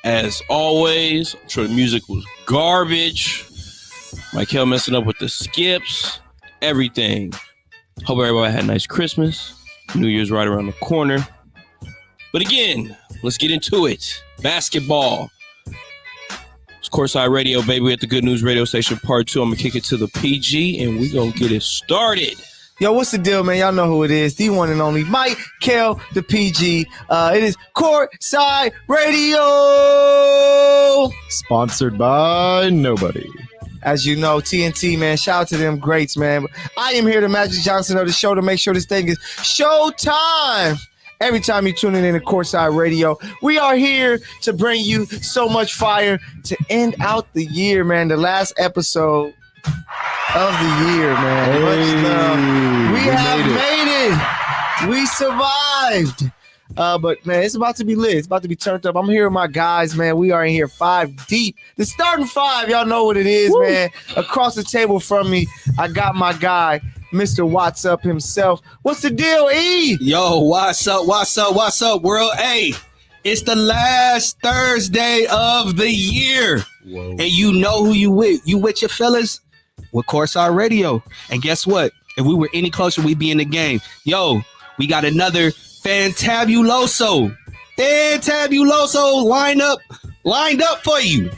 as always. I'm sure the music was garbage. Michael messing up with the skips, everything. Hope everybody had a nice Christmas. New Year's right around the corner. But again, let's get into it. Basketball. It's Courtside Radio, baby, at the Good News Radio Station Part 2. I'm going to kick it to the PG, and we're going to get it started. Yo, what's the deal, man? Y'all know who it is. The one and only Mike Kell, the PG. It is Courtside Radio. Sponsored by nobody. As you know, TNT, man, shout out to them greats, man. I am here, the Magic Johnson of the show, to make sure this thing is showtime. Every time you're tuning in to Courtside Radio, we are here to bring you so much fire to end out the year, man. The last episode of the year, man. Hey, we have made it. We survived. But, man, it's about to be lit. It's about to be turned up. I'm here with my guys, man. We are in here 5 deep. The starting 5, y'all know what it is, Woo. Man. Across the table from me, I got my guy, Mr. What's Up himself. What's the deal, E? Yo, what's up, world? Hey, it's the last Thursday of the year. Whoa. And you know who you with. You with your fellas? With Courtside Radio. And guess what? If we were any closer, we'd be in the game. Yo, we got another fantabuloso lined up for you.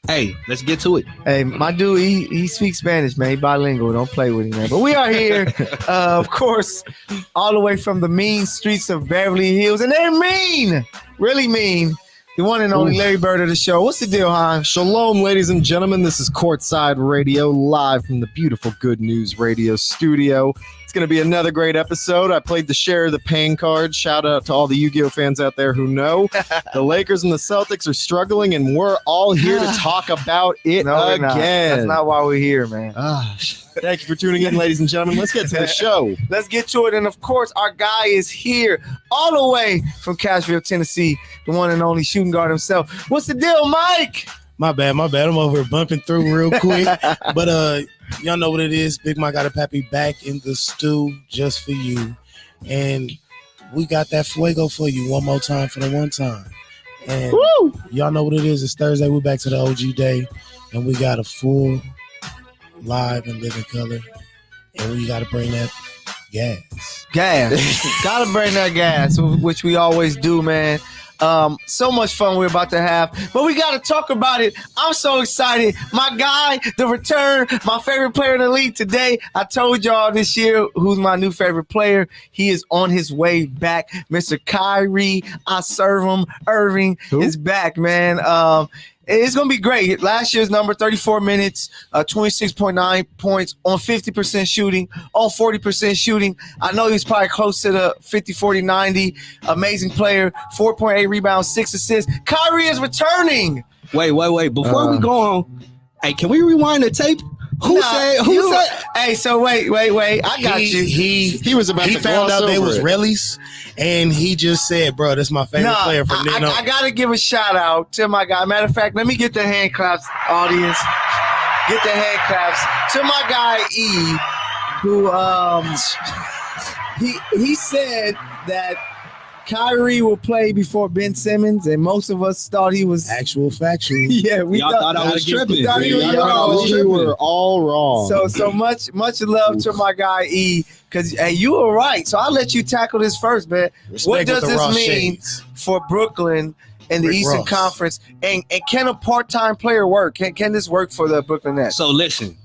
Hey, let's get to it. Hey, my dude, he speaks Spanish, man. He bilingual. Don't play with him, man. But we are here, of course, all the way from the mean streets of Beverly Hills. And they're mean, really mean. The one and only Larry Bird of the show. What's the deal, Hon? Shalom, ladies and gentlemen. This is Courtside Radio, live from the beautiful Good News Radio studio. It's going to be another great episode. I played the share the pain card. Shout out to all the Yu-Gi-Oh fans out there who know. The Lakers and the Celtics are struggling, and we're all here to talk about it again. That's not why we're here, man. Thank you for tuning in, ladies and gentlemen. Let's get to the show. Let's get to it. And, of course, our guy is here all the way from Cashville, Tennessee, the one and only shooting guard himself. What's the deal, Mike? My bad. I'm over here bumping through real quick. But y'all know what it is. Big Mike got a pappy back in the stew just for you. And we got that fuego for you one more time for the one time. And y'all know what it is. It's Thursday. We're back to the OG day. And we got a full live and living color. And we got to bring that gas. Got to bring that gas, which we always do, man. So much fun we're about to have, but we got to talk about it. I'm so excited. My guy, the return, my favorite player in the league today. I told y'all this year who's my new favorite player. He is on his way back. Mr. Kyrie Irving is back, man. It's going to be great. Last year's number, 34 minutes, 26.9 points on 50% shooting, on 40% shooting. I know he's probably close to the 50, 40, 90. Amazing player, 4.8 rebounds, 6 assists. Kyrie is returning. Wait. Before we go on, hey, can we rewind the tape? Who said? Hey, so wait. I got you. He was about to found out they was rallies, and he just said, "Bro, that's my favorite player from then on." I gotta give a shout out to my guy. Matter of fact, let me get the hand claps, audience. Get the hand claps to my guy E, who he said that Kyrie will play before Ben Simmons, and most of us thought he was factual. Yeah, we thought I was tripping. You were all wrong. So much love to my guy E, because you were right. So I'll let you tackle this first, man. What does this mean for Brooklyn and the Eastern Conference? And can a part-time player work? Can this work for the Brooklyn Nets? So listen,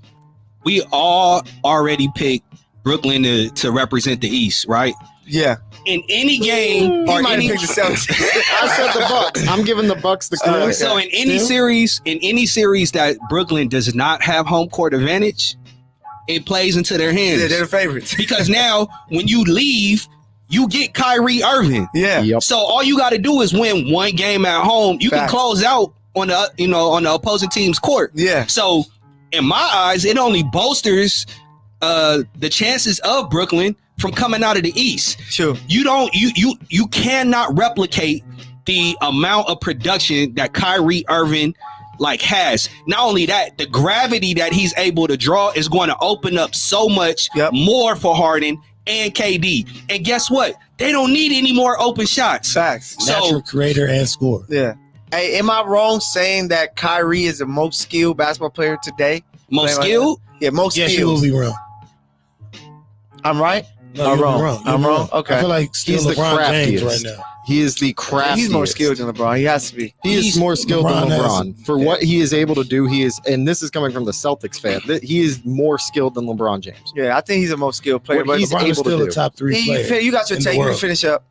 we all already picked Brooklyn to represent the East, right? Yeah. In any game, or any pick the Celtics. I said the Bucks. I'm giving the Bucks the credit. So in any series that Brooklyn does not have home court advantage, it plays into their hands. Yeah, they're the favorites. Because now when you leave, you get Kyrie Irving. Yeah. Yep. So all you got to do is win one game at home. You can close out on the opposing team's court. Yeah. So in my eyes, it only bolsters the chances of Brooklyn from coming out of the East. Sure. You cannot replicate the amount of production that Kyrie Irving has. Not only that, the gravity that he's able to draw is going to open up so much more for Harden and KD. And guess what? They don't need any more open shots. Facts. Natural creator and scorer. Yeah. Hey, am I wrong saying that Kyrie is the most skilled basketball player today? Most skilled? Yeah, most Yes, you skilled. will be wrong. I'm right? No, I'm you'll wrong. be wrong. You'll I'm be wrong. Okay. I feel like still He's the LeBron James craftiest. right now. He is the craftiest. He's more skilled than LeBron. He has to be. He is more skilled LeBron than has- LeBron. For what he is able to do, he is, and this is coming from the Celtics fan, he is more skilled than LeBron James. Yeah, I think he's the most skilled player. What But he's LeBron is able to still do. a top 3 player. you got your in the take. You world. finish up.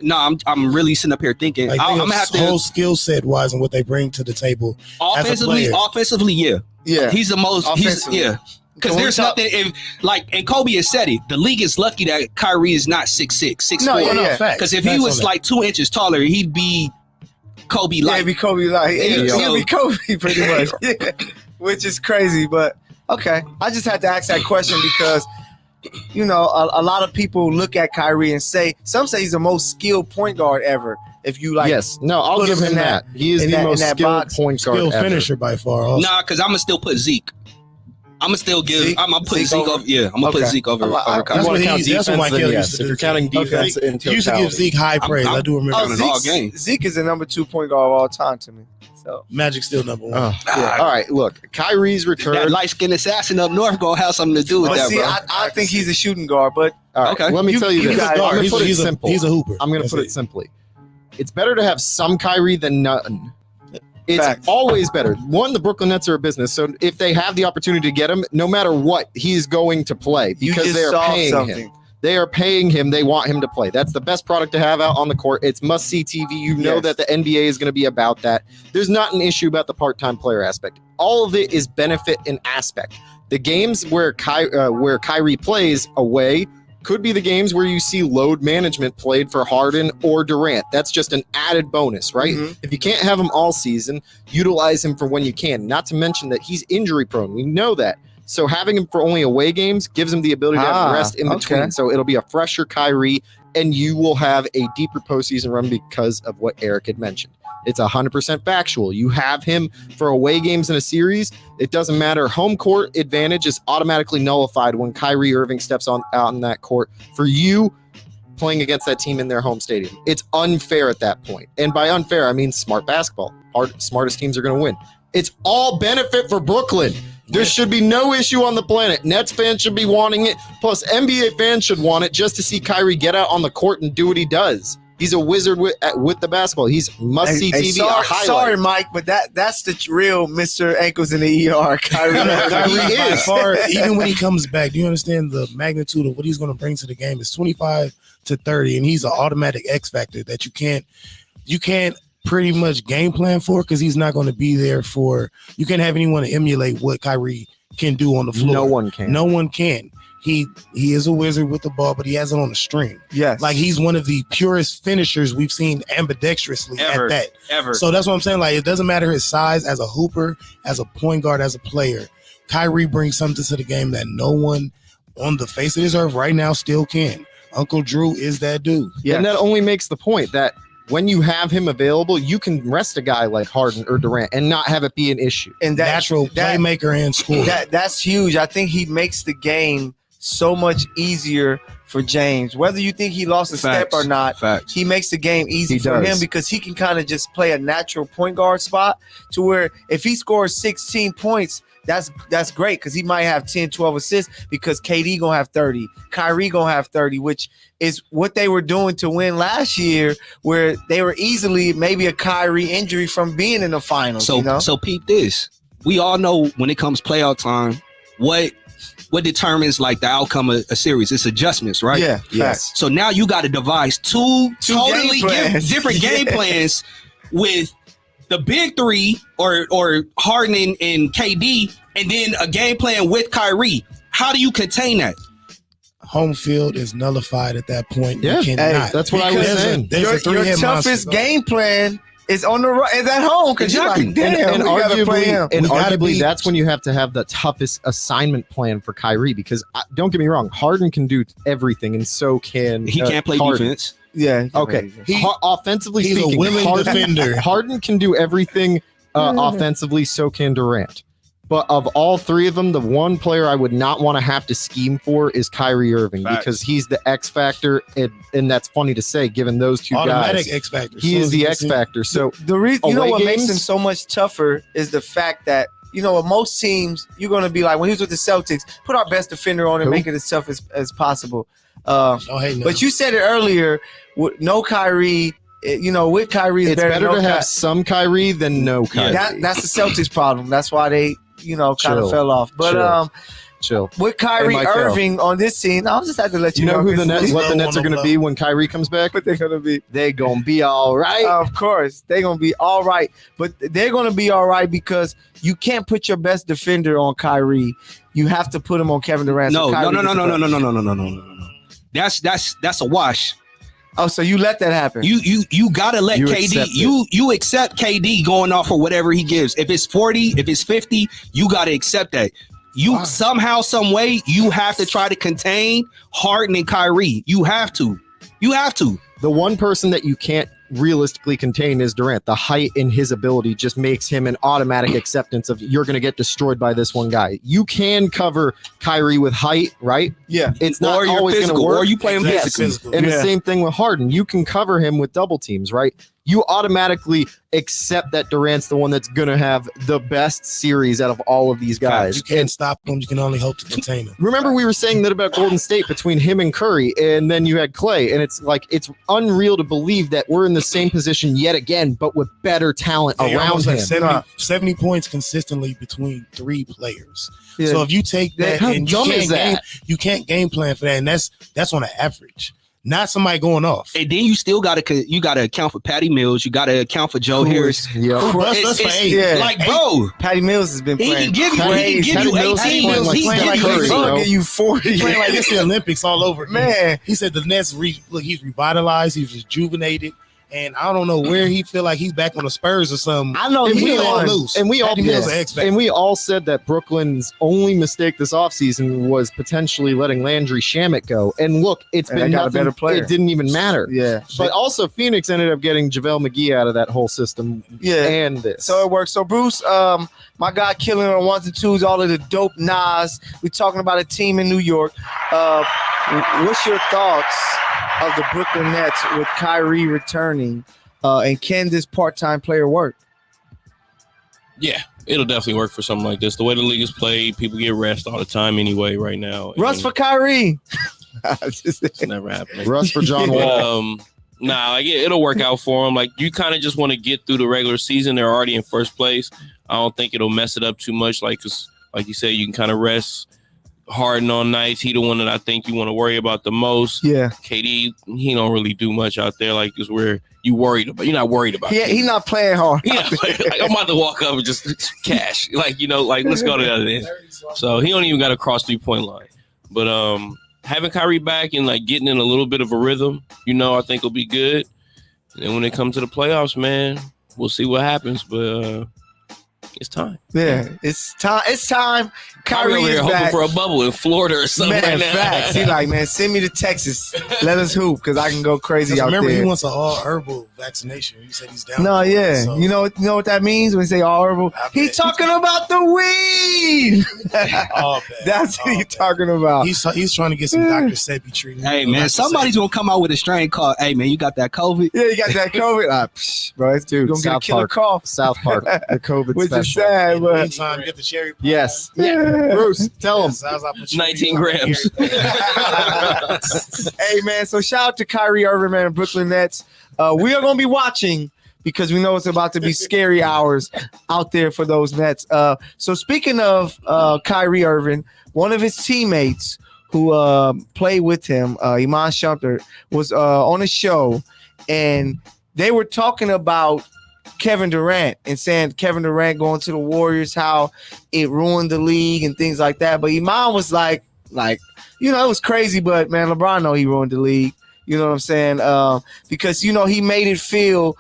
No, I'm really sitting up here thinking. Like, I'm think gonna of have to whole skill set wise and what they bring to the table. offensively. player. Offensively, yeah, Yeah. he's the most. He's, Offensively. yeah, because When we there's talk- nothing. And Kobe has said it. The league is lucky that Kyrie is not 6'6", 6'4". No, yeah. Facts. Because if he Facts was on that. like 2 inches taller, he'd be Kobe Yeah, like. it'd be Kobe like. Yeah, He'd so- be Kobe pretty much. Yeah. Which is crazy. But okay. I just had to ask that question because, you know, a lot of people look at Kyrie and some say he's the most skilled point guard ever. If you like. Yes. No, I'll put give him him in that. He is in the that- most in that skilled box. point guard Skill ever. finisher by far. Also. Nah, because I'm gonna still put Zeke. I'm gonna still give. Zeke? I'm gonna put Zeke Zeke over? over. Yeah, I'm gonna put Okay. Zeke over. I- over I- You Kyrie. That's want what to count he- that's what defense, Mike then Kelly yes. used to If do. you're counting defense in He used to give totality. Zeke high praise. I do remember I'm- that. all game. Zeke is the number 2 point guard of all time to me. So Magic still number 1. Oh, Yeah. All right, look, Kyrie's That return. light skinned assassin up north gonna have something to do with but that, see, bro. I think he's a shooting guard, but All right, Okay. let me tell you you this. got I'm it. going to put it he's simple. He's a hooper. I'm going to That's put it simply. It's better to have some Kyrie than none. It's Facts. always better. One, the Brooklyn Nets are a business, so if they have the opportunity to get him, no matter what, he's going to play you because just they are saw paying something. him. They are paying him. They want him to play. That's the best product to have out on the court. It's must-see TV. You know Yes. that the NBA is going to be about that. There's not an issue about the part-time player aspect. All of it is benefit and aspect. The games where Kyrie plays away could be the games where you see load management played for Harden or Durant. That's just an added bonus, right? Mhm. If you can't have him all season, utilize him for when you can. Not to mention that he's injury prone. We know that. So having him for only away games gives him the ability to have rest in between. okay. So it'll be a fresher Kyrie, and you will have a deeper postseason run because of what Eric had mentioned. It's 100% factual. You have him for away games in a series. It doesn't matter. Home court advantage is automatically nullified when Kyrie Irving steps out on that court for you playing against that team in their home stadium. It's unfair at that point. And by unfair, I mean smart basketball. Smartest teams are going to win. It's all benefit for Brooklyn. There should be no issue on the planet. Nets fans should be wanting it. Plus, NBA fans should want it just to see Kyrie get out on the court and do what he does. He's a wizard with the basketball. He's must-see Hey, TV. a highlight. sorry, Mike, but that's the real Mr. Ankles in the ER. Kyrie. Kyrie He by is. far, even when he comes back, do you understand the magnitude of what he's going to bring to the game? It's 25 to 30, and he's an automatic X factor that you can't pretty much game plan for because he's not going to be there for. You can't have anyone to emulate what Kyrie can do on the floor. No one can. No one can. He is a wizard with the ball, but he has it on the string. Yes. Like he's one of the purest finishers we've seen ambidextrously Ever. at that. Ever. So that's what I'm saying. Like it doesn't matter his size as a hooper, as a point guard, as a player. Kyrie brings something to the game that no one on the face of this earth right now still can. Uncle Drew is that dude. Yes. And that only makes the point that when you have him available, you can rest a guy like Harden or Durant and not have it be an issue. and that, Natural that- playmaker and scorer. that's huge. I think he makes the game so much easier for James. Whether you think he lost a step or not, Facts. he makes the game easy He for does. him because he can kind of just play a natural point guard spot to where if he scores 16 points, that's great because he might have 10, 12 assists because KD gonna have 30, Kyrie gonna have 30, which is what they were doing to win last year, where they were easily maybe a Kyrie injury from being in the finals. So you know? so peep this. We all know when it comes playoff time, what determines like the outcome of a series? It's adjustments, right? Yeah, Yes. So now you got to devise two totally game plans. different game Yeah. plans with the big three or Harden and KD, and then a game plan with Kyrie. How do you contain that? Home field is nullified at that point. Yeah. You cannot. Hey, that's what I was There's a- saying. there's a your three-head toughest monster. game plan is on the is at home because Exactly. you're like, damn, and we gotta play him. And We gotta arguably, beat- that's when you have to have the toughest assignment plan for Kyrie because don't get me wrong, Harden can do everything, and so can He can't play Harden. defense. Yeah. Okay, offensively He's speaking, a willing Harden, defender. Harden can do everything offensively. So can Durant. But of all three of them, the one player I would not want to have to scheme for is Kyrie Irving because he's the X factor, and that's funny to say given those two Automatic guys. X factor. He is the X factor. So the reason, you know, away what makes games- him so much tougher is the fact that, you know, with most teams, you're going to be like, when he was with the Celtics, put our best defender on and make it as tough as possible. But you said it earlier, with no Kyrie, you know, with Kyrie, it's better no to have some Kyrie than no Kyrie. That's the Celtics problem. That's why they, you know, kind of fell off. But Chill. with Kyrie Hey, Irving on this team, I'll just have to let you know who what the Nets are going to be when Kyrie comes back? But they're going to be. They're going to be all right. Of course, they're going to be all right. But they're going to be all right because you can't put your best defender on Kyrie. You have to put him on Kevin Durant. No. That's a wash. Oh, so you let that happen? You gotta let KD. You accept KD going off for whatever he gives. If it's 40, if it's 50, you gotta accept that. Somehow, some way, you have to try to contain Harden and Kyrie. You have to. The one person that you can't realistically contain is Durant. The height and his ability just makes him an automatic acceptance of you're going to get destroyed by this one guy. You can cover Kyrie with height, right? Yeah. It's not always going to work. Or you play him physically. And the same thing with Harden. You can cover him with double teams, right? You automatically accept that Durant's the one that's going to have the best series out of all of these guys. You can't stop him. You can only hope to contain him. Remember we were saying that about Golden State between him and Curry, and then you had Clay, and it's like it's unreal to believe that we're in the same position yet again, but with better talent around him. 70 points consistently between three players. Yeah. So if you take that How and dumb is that? you can't game plan for that, and that's on an average. Not somebody going off. And then you still gotta account for Patty Mills. You gotta account for Joe Harris. Yeah. Like, bro, Patty Mills has been he playing. can give you 18 Mills. He's like giving Curry, you Give you 40. He's playing like this in the Olympics all over. Man. He said the Nets he's revitalized, he's rejuvenated, and I don't know where he feel like he's back on the Spurs or something. I know And he we all won. lose. And we all Patty Mills an X factor. and we all said that Brooklyn's only mistake this offseason was potentially letting Landry Shamet go. And look, it's And been they got a nothing. better player. It didn't even matter. Yeah. But also Phoenix ended up getting JaVale McGee out of that whole system. Yeah. And this. So it works. So Bruce, my guy killing on ones and twos, all of the dope Nas. We're talking about a team in New York. What's your thoughts of the Brooklyn Nets with Kyrie returning? And can this part-time player work? Yeah, it'll definitely work for something like this. The way the league is played, people get rest all the time anyway right now. Rust for Kyrie. It's never happening. Russ for John Wall. Like it'll work out for them. Like you kind of just want to get through the regular season. They're already in first place. I don't think it'll mess it up too much. Like, 'cause like you said, you can kind of rest Harden on nights. He the one that I think you want to worry about the most. Yeah. KD, he don't really do much out there. Like, is where you worried about. You're not worried about. Yeah, he's not playing hard. Like, I'm about to walk up and just cash. Like, like let's go to the other end. So he don't even got to cross 3-point line. But having Kyrie back and like getting in a little bit of a rhythm, I think will be good. And when it comes to the playoffs, man, we'll see what happens. But it's time. Yeah, it's time. It's time. Kyrie over is here hoping back. for a bubble in Florida or something. Man, right now. facts. He like, man, send me to Texas. Let us hoop because I can go crazy out Remember, there. he wants an all herbal vaccination. He said he's down. No, for it, yeah. so- You know what that means when they say all herbal? He's talking about the weed. All bad. That's what All he's bad. talking about. He's trying to get some Dr. Sebi treatment. Hey man, somebody's gonna come out with a strain called, hey man, you got that COVID? Yeah, you got that COVID. Bro, it's Dude, gonna get a South killer Park. cough. South Park, the COVID Which is special. sad, but Meantime, get the cherry pie. Yes. yeah. Bruce, tell him. Yes, I was like, put 19 cherry pie in grams. everything. Hey man, so shout out to Kyrie Irving, man, and Brooklyn Nets. We are gonna be watching because we know it's about to be scary hours out there for those Nets. So speaking of Kyrie Irving, one of his teammates who played with him, Iman Shumpert, was on a show, and they were talking about Kevin Durant and saying Kevin Durant going to the Warriors, how it ruined the league and things like that. But Iman was like, it was crazy, but man, LeBron know he ruined the league. You know what I'm saying? Because, he made it feel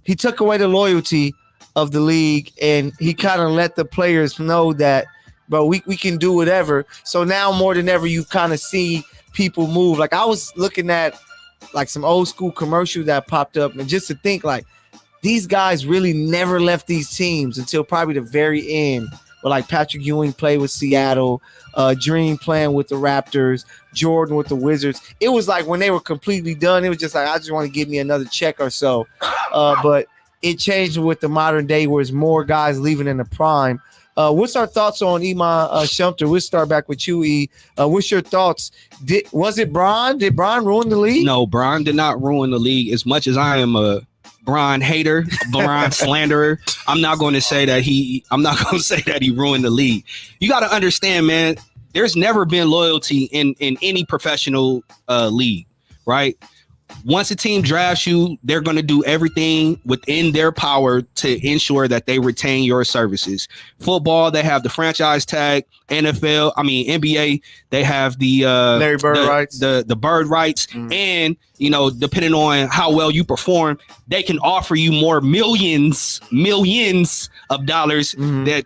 he took away the loyalty of the league, and he kind of let the players know that, bro, we can do whatever. So now more than ever, you kind of see people move. Like I was looking at like some old school commercial that popped up, and just to think like, these guys really never left these teams until probably the very end. But like Patrick Ewing played with Seattle, Dream playing with the Raptors, Jordan with the Wizards. It was like when they were completely done, it was just like, I just want to give me another check or so. But it changed with the modern day where it's more guys leaving in the prime. What's our thoughts on Iman Shumpert? We'll start back with you, E. What's your thoughts? Was it Bron? Did Bron ruin the league? No, Bron did not ruin the league. As much as I am a Bron hater, Bron slanderer, I'm not going to say that he ruined the league. You got to understand, man, there's never been loyalty in any professional league, right? Once a team drafts you, they're going to do everything within their power to ensure that they retain your services. Football, they have the franchise tag. NBA, they have the Larry Bird rights, the bird rights, and depending on how well you perform, they can offer you more millions of dollars that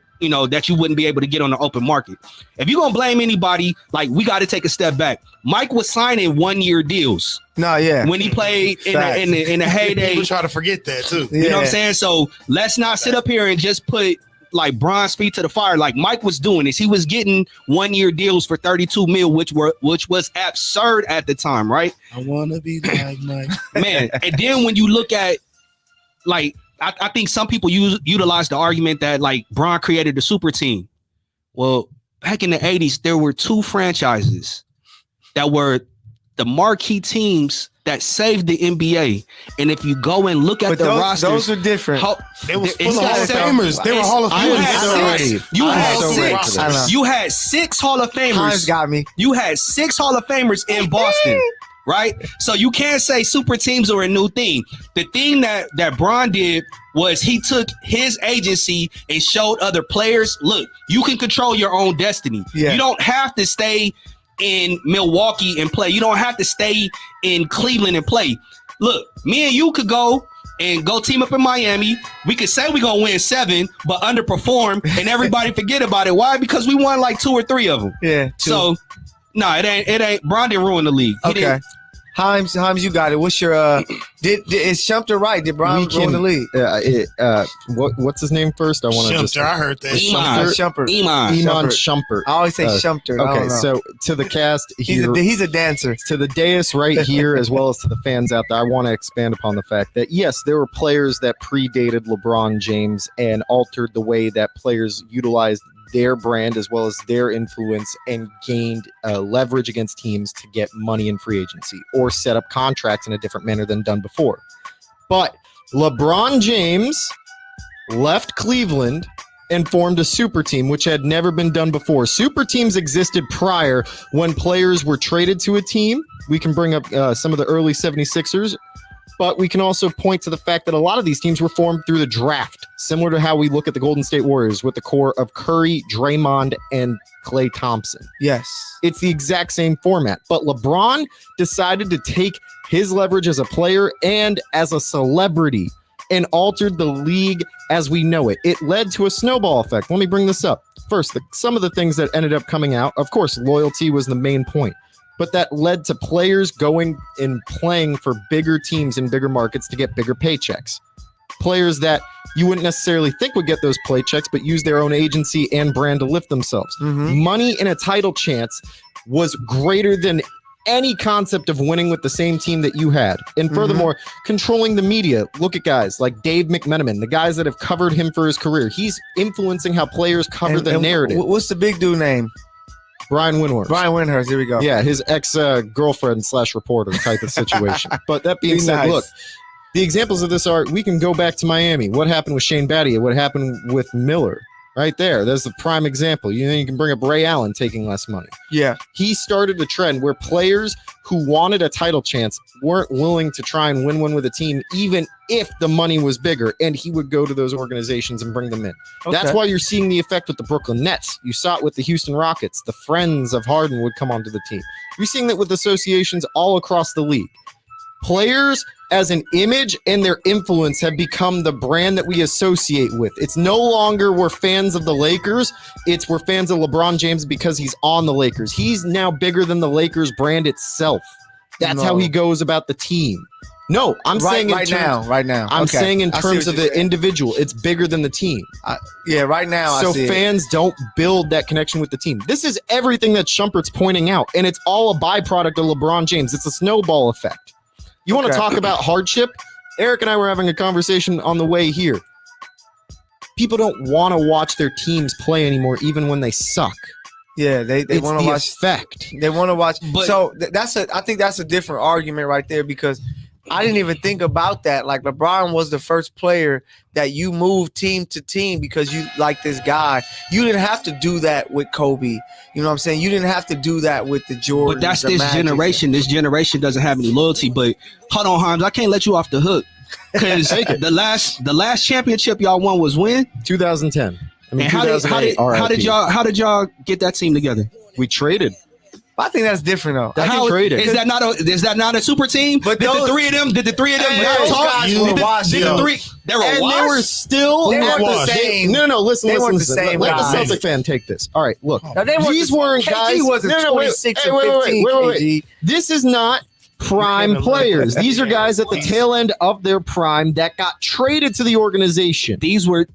you wouldn't be able to get on the open market. If you're gonna blame anybody, like, we got to take a step back. Mike was signing 1-year deals. No, yeah. When he played in the heyday. People try to forget that too. Yeah. You know what I'm saying? So let's not sit up here and just put like Bron's feet to the fire. Like Mike was doing this. He was getting 1-year deals for $32 million, which was absurd at the time, right? I wanna be like Mike. Man, and then when you look at, like, I think some people utilize the argument that like Bron created the super team. Well, back in the 80s, there were 2 franchises that were the marquee teams that saved the NBA. And if you go and look at rosters, those are different. They was full of Hall of Famers. They were Hall of Famers. You had 6 Hall of Famers. Times got me. You had 6 Hall of Famers in Boston. Right? So you can't say super teams are a new thing. The thing that Bron did was he took his agency and showed other players, look, you can control your own destiny. Yeah. You don't have to stay in Milwaukee and play. You don't have to stay in Cleveland and play. Look, me and you could go team up in Miami. We could say we're going to win 7, but underperform and everybody forget about it. Why? Because we won like 2 or 3 of them. Yeah. 2. So, no, it ain't. Bron didn't ruin the league. Okay. Himes, you got it. What's your is Shumpert right? Did Bron ruin the league? What's his name first? I want to just. I heard that. Shumpert. Iman Shumpert. I always say Shumpert. Okay, so to the cast here, he's a dancer. To the dais right here, as well as to the fans out there, I want to expand upon the fact that yes, there were players that predated LeBron James and altered the way that players utilized their brand as well as their influence and gained leverage against teams to get money in free agency or set up contracts in a different manner than done before. But LeBron James left Cleveland and formed a super team, which had never been done before. Super teams existed prior when players were traded to a team. We can bring up some of the early 76ers, but we can also point to the fact that a lot of these teams were formed through the draft, similar to how we look at the Golden State Warriors with the core of Curry, Draymond, and Klay Thompson. Yes. It's the exact same format. But LeBron decided to take his leverage as a player and as a celebrity and altered the league as we know it. It led to a snowball effect. Let me bring this up. First, some of the things that ended up coming out, of course, loyalty was the main point. But that led to players going and playing for bigger teams in bigger markets to get bigger paychecks. Players that you wouldn't necessarily think would get those paychecks, but use their own agency and brand to lift themselves. Money in a title chance was greater than any concept of winning with the same team that you had. And furthermore, controlling the media. Look at guys like Dave McMenamin, the guys that have covered him for his career. He's influencing how players cover the narrative. What's the big dude name? Brian Windhorst. Here we go. Yeah, his ex-girlfriend / reporter type of situation. But that being said, nice. Look, the examples of this are, we can go back to Miami. What happened with Shane Battier? What happened with Miller? Right there. There's the prime example. You can bring up Ray Allen taking less money. Yeah. He started a trend where players who wanted a title chance weren't willing to try and win one with a team, even if the money was bigger, and he would go to those organizations and bring them in. Okay. That's why you're seeing the effect with the Brooklyn Nets. You saw it with the Houston Rockets. The friends of Harden would come onto the team. You're seeing that with associations all across the league. Players as an image and their influence have become the brand that we associate with. It's no longer we're fans of the Lakers. It's we're fans of LeBron James because he's on the Lakers. He's now bigger than the Lakers brand itself. That's how he goes about the team. No, I'm saying right now. I'm Okay. saying in I see terms what of you're the saying. individual, it's bigger than the team. Yeah, right now. So I see it. fans don't build that connection with the team. This is everything that Shumpert's pointing out, and it's all a byproduct of LeBron James. It's a snowball effect. You want to Okay. talk about hardship? Eric and I were having a conversation on the way here. People don't want to watch their teams play anymore, even when they suck. Yeah, they It's want to the watch. effect. They want to watch. But- So I think that's a different argument right there, because I didn't even think about that. Like, LeBron was the first player that you moved team to team because you like this guy. You didn't have to do that with Kobe. You know what I'm saying? You didn't have to do that with the Jordans. But that's the this Magics. generation. This generation doesn't have any loyalty. But hold on, Harms, I can't let you off the hook. Because the last championship y'all won was when? 2010. I mean, And how 2008. did y'all get that team together? We traded. I think that's different though. That's How traded. is that not a super team? But Did those- the three of them Hey, not those talk? guys You- were did- washed, Did yo. the three? They were And they were washed? still. They weren't the washed. same. No, listen, They weren't the listen. same Let the guys. Celtic fan take this. All right, look. Now, they weren't These the- weren't KG guys. wasn't wait. 26 Hey, or 15, wait. KG. This is not prime can't players. eliminate These are that. guys at the tail end of their prime that got traded to the organization. These were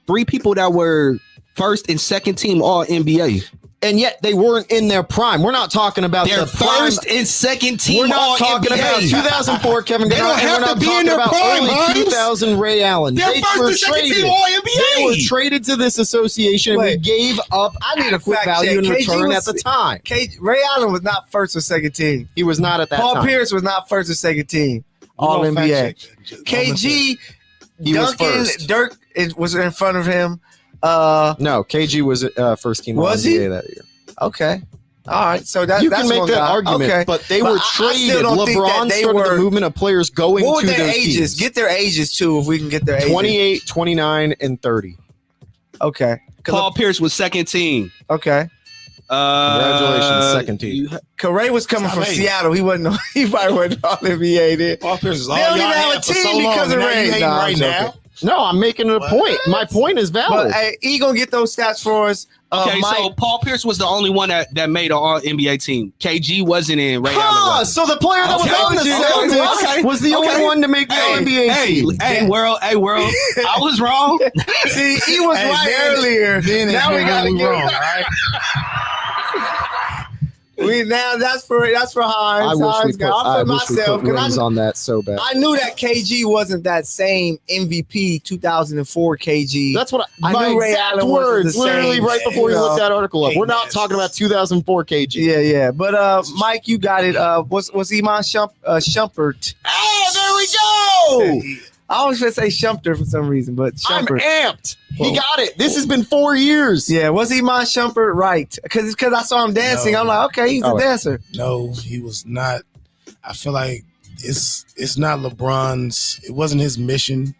three people that were first and second team all NBA. And yet they weren't in their prime. We're not talking about They're the prime. first and second team We're all not talking NBA. about 2004 Kevin They Garnett. don't have We're not to be talking in their about prime, early Hines. 2000 Ray Allen. They're They first were and second traded. team all They NBA. were traded to this association, and we Wait. gave up I need a adequate fact value in check. KG return was- at the time. Ray Allen was not first or second team. He was not at that Paul time. Pierce was not first or second team. All You gonna NBA. fact check that. Just KG, He was Duncan, first. Dirk was in front of him. No, KG was first team Was he? All-NBA that year. Okay. All right. So You that's can make one that guy. argument, Okay. but they But were I still traded. don't think that LeBron they started were- the movement of players going What to were their those ages? teams. Get their ages too, if we can get their ages. 28, 29, and 30. Okay. Paul Pierce was second team. Okay. Congratulations, second team. Ray was coming from Hey. Seattle. He wasn't. He probably wasn't all NBA then. Paul Pierce is all They don't y'all even have had a for team so long, because of and now Ray. you hating Nah, I'm right joking. now. No, I'm making it a What? point. My point is valid. But hey, he gonna get those stats for us. Okay, Mike. so Paul Pierce was the only one that made an all NBA team. KG wasn't in. Ray Allen Ah, was. so the player that was Okay. on the Celtics Okay. was the only Okay. one to make the All-NBA team. Hey, world. I was wrong. See, he was Hey, right then- earlier. Then Now we gotta we get wrong, all right? Now that's for Hines. I wish we Hines put, got- I I'm for wish we myself put rings because on that so bad. I knew that KG wasn't that same MVP 2004 KG. That's what I my knew Ray exact Allen wasn't words. the Literally same, right before we you know. looked that article up. Hey, We're not yes. talking about 2004 KG. Yeah. But Mike, you got it. Was Iman Shumpert? Oh, there we go. I always gonna say Shumpert for some reason, but I'm Shumpert. amped. Whoa. He got it. This has been 4 years. Yeah, was Iman Shumpert right? Because I saw him dancing. No. I'm like, okay, he's Oh, a dancer. No, he was not. I feel like it's not LeBron's. It wasn't his mission,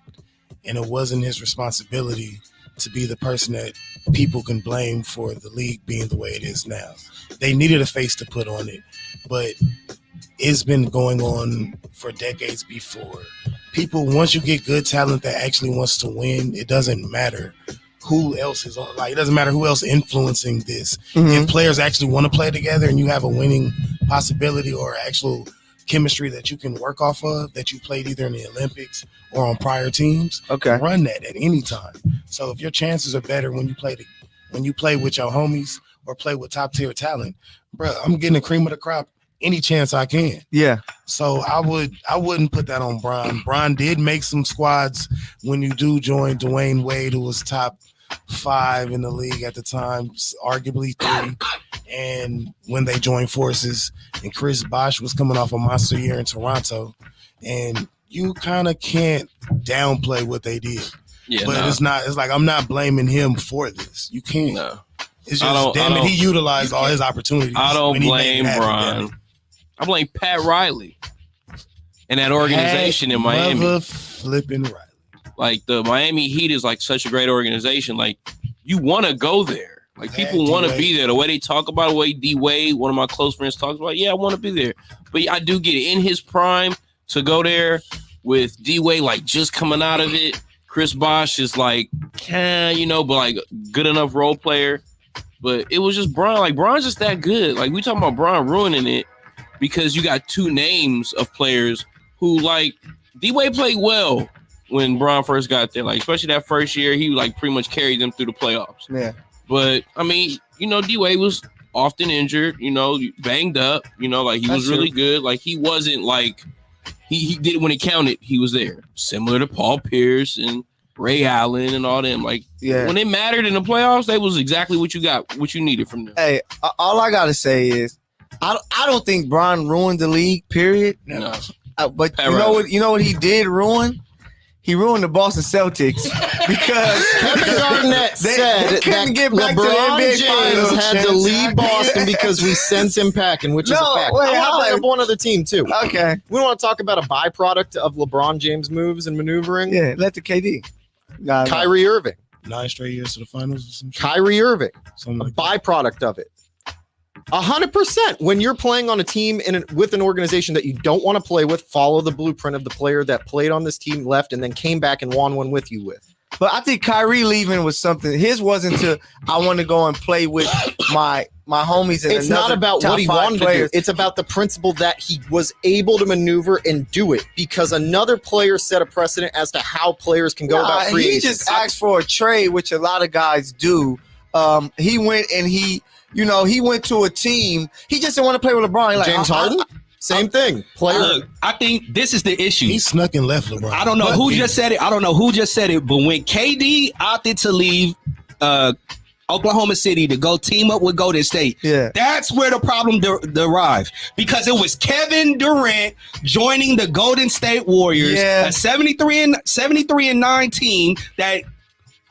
and it wasn't his responsibility to be the person that people can blame for the league being the way it is now. They needed a face to put on it, but it's been going on for decades before. People, once you get good talent that actually wants to win, it doesn't matter who else is on. Like, it doesn't matter who else influencing this. Mhm. If players actually want to play together and you have a winning possibility or actual chemistry that you can work off of, that you played either in the Olympics or on prior teams, Okay. run that at any time. So if your chances are better when you play with your homies or play with top tier talent, bro, I'm getting the cream of the crop any chance I can. Yeah. So I wouldn't put that on Bron. Bron did make some squads when you do join Dwayne Wade, who was top 5 in the league at the time, arguably 3. And when they joined forces, and Chris Bosh was coming off a monster year in Toronto, and you kind of can't downplay what they did. Yeah, But nah, it's like I'm not blaming him for this. You can't. no. It's I just don't- he utilized all his opportunities. I don't when he made blame it happen. Bron. I blame Pat Riley and that organization in Miami. Mother flipping right. Like the Miami Heat is like such a great organization. Like you want to go there. Like people Pat want to D-Wade. be there. The way they talk about it, the way D Wade, one of my close friends, talks about. Yeah, I want to be there. But I do get it in his prime to go there with D Wade like just coming out of it. Chris Bosh is like, but like good enough role player. But it was just Bron. Like Bron's just that good. Like we talking about Bron ruining it because you got two names of players who, like, D-Wade played well when Bron first got there. Like, especially that first year, he, like, pretty much carried them through the playoffs. Yeah. But, I mean, you know, D-Wade was often injured, you know, banged up, you know, like, he was really good. Like, he wasn't, like, he did it when it counted. He was there. Similar to Paul Pierce and Ray Allen and all them. Like, when it mattered in the playoffs, they was exactly what you needed from them. Hey, all I got to say is, I don't think Bron ruined the league, period. No. But you know what he did ruin? He ruined the Boston Celtics because Kevin Garnett said they couldn't that get back to the LeBron NBA James Finals. had to leave Boston because we sent him packing, which is a fact. Wait, I want to bring up one other team, too. Okay. We want to talk about a byproduct of LeBron James' moves and maneuvering. Yeah, let the KD. Kyrie Irving. 9 straight years to the finals or some shit. Kyrie Irving. Something A like that. byproduct of it. 100%. When you're playing on a team with an organization that you don't want to play with, follow the blueprint of the player that played on this team, left, and then came back and won one with you with. But I think Kyrie leaving was something. His wasn't to, I want to go and play with my homies. And it's not about what he wanted to do. It's about the principle that he was able to maneuver and do it because another player set a precedent as to how players can go about free He agency. just asked for a trade, which a lot of guys do. He went and he went to a team. He just didn't want to play with LeBron. Like, James Harden? Same thing. Player. Look, I think this is the issue. He snuck and left LeBron. I don't know who just said it. But when KD opted to leave Oklahoma City to go team up with Golden State, that's where the problem derived. Because it was Kevin Durant joining the Golden State Warriors, a 73-9 team that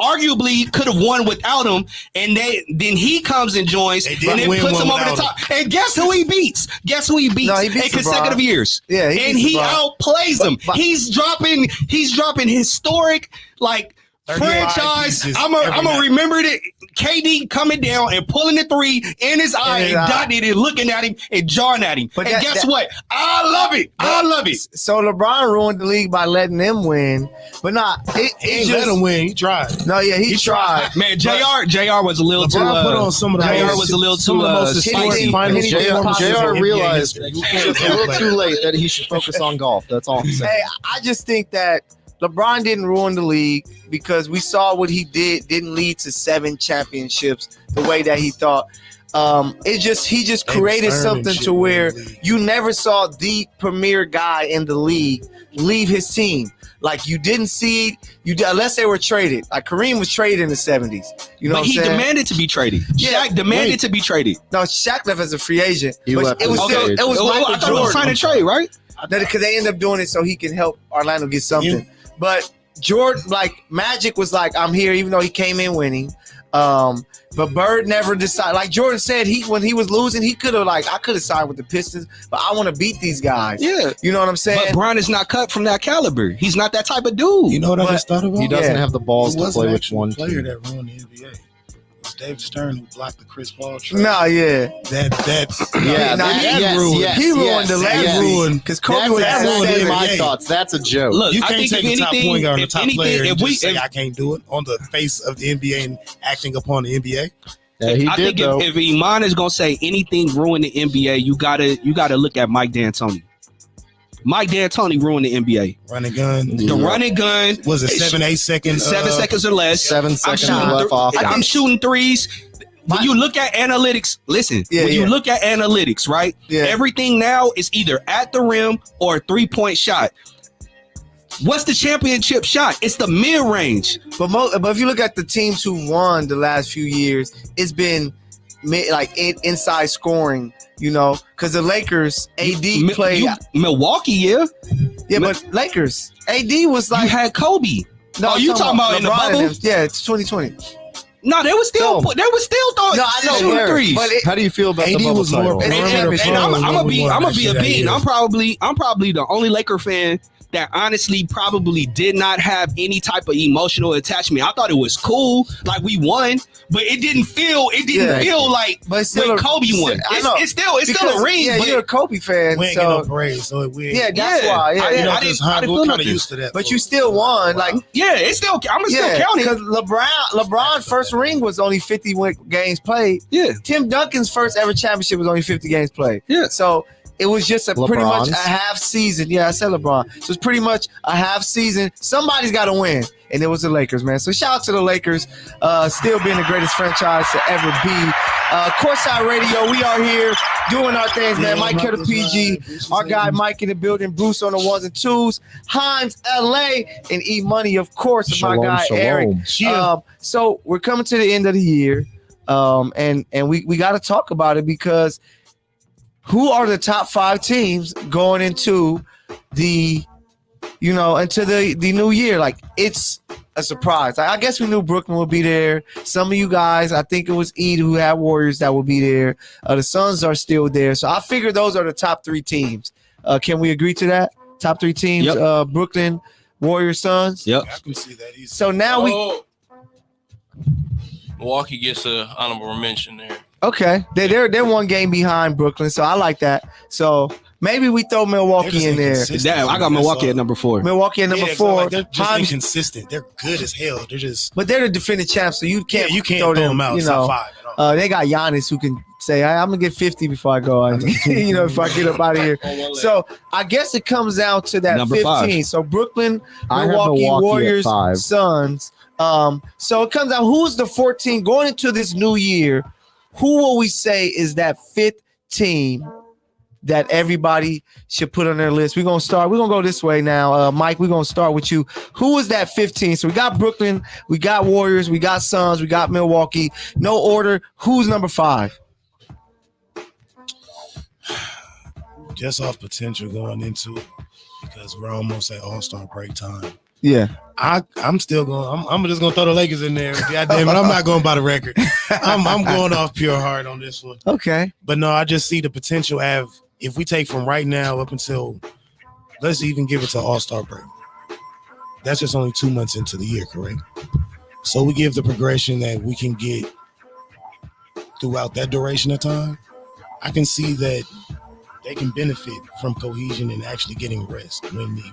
arguably could have won without him, and then he comes and joins and then puts him over the top. And guess who he beats? No, he in beats consecutive LeBron. years. Yeah, and he outplays them. But He's dropping historic, like, franchise. I'm gonna remember that KD coming down and pulling the three in his eye and dotting it and looking at him and jawing at him. But guess what? I love it. I love it. So LeBron ruined the league by letting them win, but He ain't let him win. He tried. No, yeah, he tried. Man, JR was a little too. LeBron put on some of the JR was a little some too of the most spicy. finals. JR realized a little too late that he should focus on golf. That's all I'm saying. Hey, I just think that LeBron didn't ruin the league because we saw what he didn't lead to 7 championships the way that he thought. He just created something to where you never saw the premier guy in the league leave his team. Like, you didn't see unless they were traded. Like, Kareem was traded in the 70s. You know But what I'm he saying? demanded to be traded. Yeah, Shaq demanded to be traded. No, Shaq left as a free agent. He But left it was as a still free it was agent. Michael I thought it was Jordan. sign a trade, right? Because they ended up doing it so he can help Orlando get something. But Jordan, like, Magic was like, I'm here, even though he came in winning. But Bird never decided. Like Jordan said, when he was losing, he could have, like, I could have signed with the Pistons, but I want to beat these guys. Yeah. You know what I'm saying? But Bron is not cut from that caliber. He's not that type of dude. You know what I just thought about? He doesn't have the balls It to was play an with actual one player team. that ruined the NBA. It was David Stern who blocked the Chris Paul trade. No, yeah. He ruined the last ruined. because Kobe That's was exactly my Yeah. thoughts. That's a joke. Look, You I can't think take if a top anything, point guard and a if top anything, player and if we, just say if, I can't do it on the face of the NBA and acting upon the NBA. Yeah, he I did think though. if Iman is gonna say anything ruined the NBA, you gotta look at Mike D'Antoni. Mike D'Antoni ruined the NBA. Running gun. The running gun Was it 7-8 seconds? 7 seconds or less. 7 seconds shooting left off. I'm shooting threes. When you look at analytics, you look at analytics, right? Yeah. Everything now is either at the rim or a 3-point shot. What's the championship shot? It's the mid-range. But if you look at the teams who won the last few years, it's been inside scoring, you know, because the Lakers, AD played. Milwaukee, yeah. Yeah, but Lakers, AD was You like. had Kobe. No, Oh, you talking about in the LeBron and bubble? them. Yeah, it's 2020. No, they were still throwing No, I know, shooting threes. But How do you feel about the AD bubble was more title? perimeter I'm prone gonna than be we wanted a that bean. year. I'm probably the only Laker fan that honestly probably did not have any type of emotional attachment. I thought it was cool, like we won, but it didn't feel like But it's still when Kobe won. I know. It's still a ring. Yeah, but you're a Kobe fan, We ain't get no so parade, so we yeah, that's Yeah. why. Yeah, I You didn't- know, I because didn't we're feel kind nothing. of used to that. but you still won. Like, yeah, it's still. I'm still yeah, counting. because LeBron's first ring was only 50 games played. Yeah, Tim Duncan's first ever championship was only 50 games played. Yeah. So it was just pretty much LeBron's. a half season. Yeah, I said LeBron. So it's pretty much a half season. Somebody's got to win, and it was the Lakers, man. So shout out to the Lakers, still being the greatest franchise to ever be. Courtside Radio, we are here doing our things, man. Mike Kettle PG, our guy Mike in the building, Bruce on the ones and twos, Himes LA, and E Money, of course, and my guy Eric. So we're coming to the end of the year, and we got to talk about it because who are the top 5 teams going into the new year? Like, it's a surprise. I guess we knew Brooklyn would be there. Some of you guys, I think it was Ed who had Warriors that will be there. The Suns are still there. So I figure those are the top 3 teams. Can we agree to that? Top 3 teams, Yep. Brooklyn, Warriors, Suns. Yep. I can see that easy. So now Milwaukee gets an honorable mention there. Okay, they're one game behind Brooklyn, so I like that. So maybe we throw Milwaukee in there. Damn, I got Milwaukee at number 4. Milwaukee at number 4. Like, they're just Himes- inconsistent. They're good as hell. They're just but they're the defending champs, so you can't throw them out. You Top know, 5 at all. they got Giannis who can say, I'm gonna get 50 before I go. If I get up out of here. So I guess it comes down to that Number 15. 5. So Brooklyn, I have Milwaukee, Milwaukee at Warriors, 5. Suns. So it comes out who's the 14 going into this new year. Who will we say is that 5th team that everybody should put on their list? We're gonna go this way now. Mike, we're gonna start with you. Who is that 15? So we got Brooklyn, we got Warriors, we got Suns, we got Milwaukee. No order. Who's number 5? Just off potential going into it because we're almost at All-Star break time. Yeah. I'm still going. I'm just gonna throw the Lakers in there. God damn it, I'm not going by the record. I'm going off pure heart on this one. Okay. But no, I just see the potential. If we take from right now up until, let's even give it to All-Star break. That's just only 2 months into the year, correct? So we give the progression that we can get throughout that duration of time. I can see that they can benefit from cohesion and actually getting rest when need be.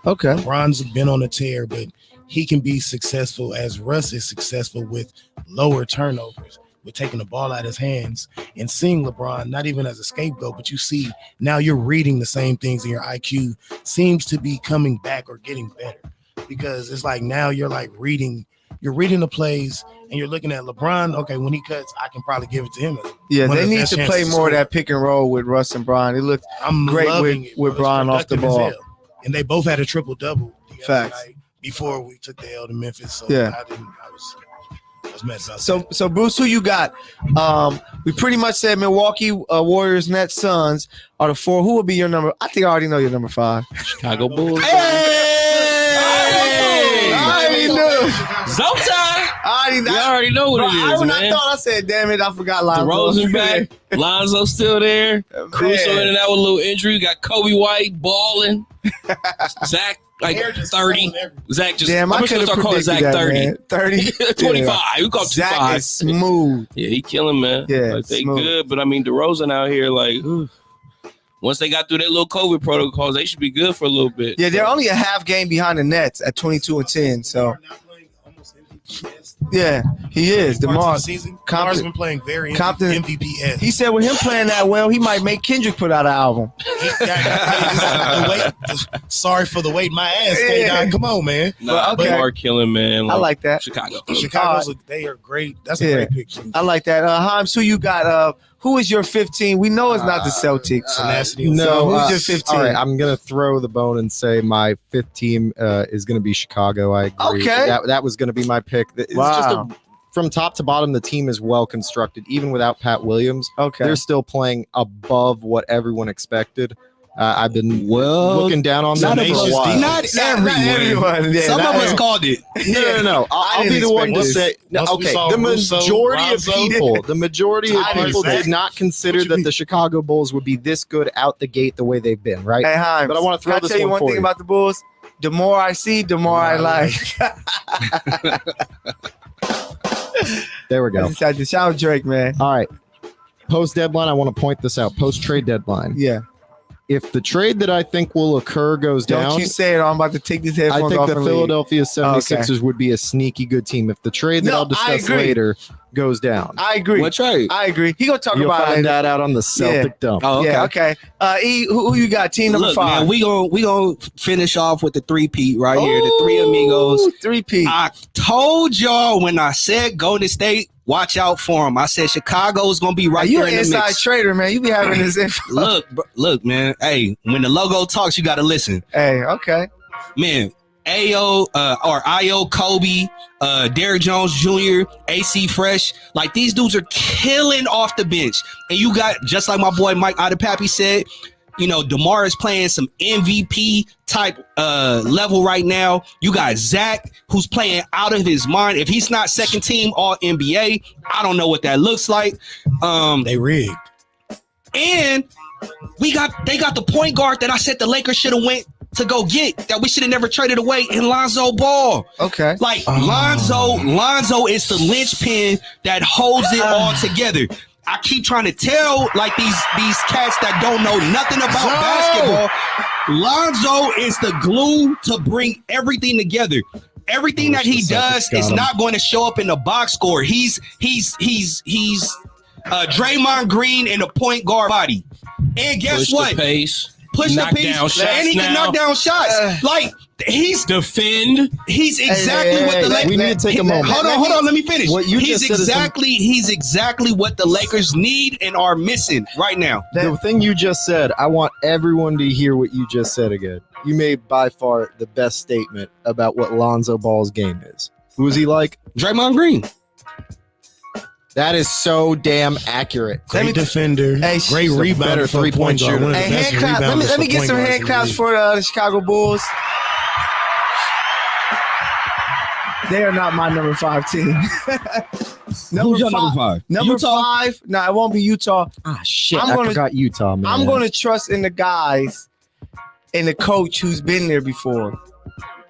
Okay. LeBron's been on a tear, but he can be successful as Russ is successful with lower turnovers, with taking the ball out of his hands and seeing LeBron not even as a scapegoat, but you see now you're reading the same things and your IQ seems to be coming back or getting better because it's like now you're reading the plays and you're looking at LeBron. Okay, when he cuts, I can probably give it to him. Yeah, One they of the need best to chances play to more of score. that pick and roll with Russ and Bron. It looked I'm great loving it, with bro. It's Bron off the productive as ball. hell. And they both had a triple-double the other Facts. night before we took the L to Memphis. So Yeah. I was mad about So that. so Bruce, who you got? We pretty much said Milwaukee, Warriors, Nets, Suns are the 4. Who would be your number? I think I already know your number 5. Chicago Bulls. I already knew. Zoltan. I You already know what it is, when I man. thought, I said, damn it, I forgot Lonzo. DeRozan back. Lonzo still there. Caruso in and out with a little injury. We got Kobe White balling. Zach like They're just 30. throwing everything. Zach just. Damn, I I'm just could gonna have start calling predicted Zach that, 30. man. 30? 25. We call him Zach 25. is smooth. Yeah, he killing, man. Yeah, like, they smooth. good, but I mean, DeRozan out here, like, once they got through their little COVID protocols, they should be good for a little bit. Yeah, they're only a half game behind the Nets at 22-10. So Not playing almost MVP-esque. yeah, he is. Parts of the DeMar. season, Compton- DeMar's been playing very Compton- MVP-esque. He said with him playing that well, he might make Kendrick put out an album. Sorry for the wait. My ass. K-Dot. Come on, man. Nah, okay. DeMar killing, man. I like that. Chicago. Chicago's they are great. That's a Yeah. great pick. I like that. Himes, who you got? Who is your 15? We know it's not the Celtics. Tenacity. No, who's uh, your 15? All right, I'm gonna throw the bone and say my 5th team is gonna be Chicago. I agree. Okay. That was gonna be my pick. It's Wow. from top to bottom, the team is well constructed. Even without Pat Williams, Okay. they're still playing above what everyone expected. I've been Well, looking down on them not for a everyone. while. Not everyone. Yeah, Some not of us everyone. called it. No. I'll be didn't the one to expect say. No, Once we okay, saw the Russo, majority of Lonzo. people, the majority of I didn't people expect- did not consider What you that mean? the Chicago Bulls would be this good out the gate the way they've been. Right? Hey, Himes, But I wanna throw can this tell you one one for thing you. about the Bulls? The more I see, the more I like. There we go. I just had to shout Drake, man. All right. Post deadline, I want to point this out. Post trade deadline. Yeah. If the trade that I think will occur goes down, Don't you say it, or I'm about to take these I headphones think off the and leave. Philadelphia 76ers would be a sneaky good team. If the trade that No, I'll I discuss agree. later goes down, I agree. What trade? I agree. He gonna talk you'll about it find later. that out on the Celtic Dump. Oh, okay. Yeah, okay. E, who you got? Team number Look, 5. man, we gonna finish off with the three-peat right here. The three amigos. 3P. I told y'all when I said Golden State, watch out for them. I said Chicago's gonna be right you there an in the inside mix. trader, man. You be having this info. Look, man. Hey, when the logo talks, you gotta listen, Hey, okay. man. Io Kobe, Derrick Jones Jr., AC Fresh, like these dudes are killing off the bench. And you got, just like my boy Mike Adepapi said, you know, DeMar is playing some MVP type level right now. You got Zach, who's playing out of his mind. If he's not second team All NBA, I don't know what that looks like. They rigged. And they got the point guard that I said the Lakers should have went to go get, that we should have never traded away, in Lonzo Ball. Okay. Like Lonzo is the linchpin that holds it all together. I keep trying to tell like these cats that don't know nothing about basketball. Lonzo is the glue to bring everything together. Everything that he does is not going to show up in the box score. He's Draymond Green in a point guard body. And guess what? The pace. Push the Knock pace, down shots and he can now. knock down shots. Like he's Defend. exactly what the Lakers. We need to take a moment. Hold on. Let me finish. What you he's just said is exactly what the Lakers need and are missing right now. The thing you just said, I want everyone to hear what you just said again. You made by far the best statement about what Lonzo Ball's game is. Who is he like? Draymond Green. That is so damn accurate. Great defender. Hey, great better rebounder for a three-point point guard. shooter. One of the Hey, best hand clap. rebounders Let me for get point some guards hand in the claps league. for the Chicago Bulls. They are not my number 5 team. Who's your number 5? Number Utah? 5. No, it won't be Utah. Ah, shit. I'm I gonna- forgot Utah, man. I'm going to trust in the guys and the coach who's been there before.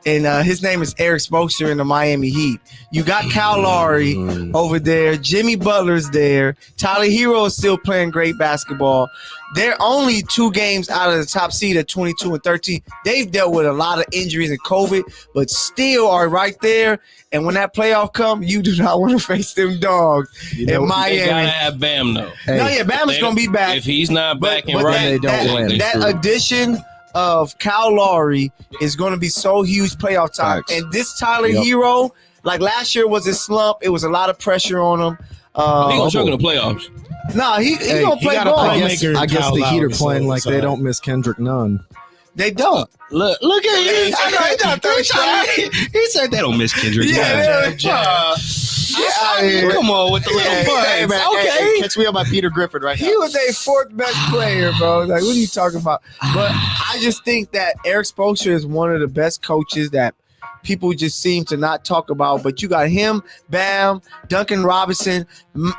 And his name is Eric Spoelstra in the Miami Heat. You got Kyle Lowry over there. Jimmy Butler's there. Tyler Hero is still playing great basketball. They're only 2 games out of the top seed at 22 and 13. They've dealt with a lot of injuries and COVID, but still are right there. And when that playoff comes, you do not want to face them dogs in They gotta Miami. have Bam though. Hey, No, yeah, Bama's going to be back. If he's not back and But right, they don't win. That addition of Kyle Lowry is going to be so huge playoff time. Facts. And this Tyler Hero, like last year was a slump. It was a lot of pressure on him. he gonna struggle in the playoffs. Nah, he gonna play gotta ball. play I guess Kyle the Heat are Lowry, playing so like it's they all don't miss Kendrick Nunn. They don't. Look at you. He said they don't miss Kendrick. Come on with the little Hey, buns. man, Hey, catch me on my Peter Griffin right now. He was a 4th best player, bro. Like, what are you talking about? But I just think that Eric Spoelstra is one of the best coaches that people just seem to not talk about. But you got him, Bam, Duncan Robinson,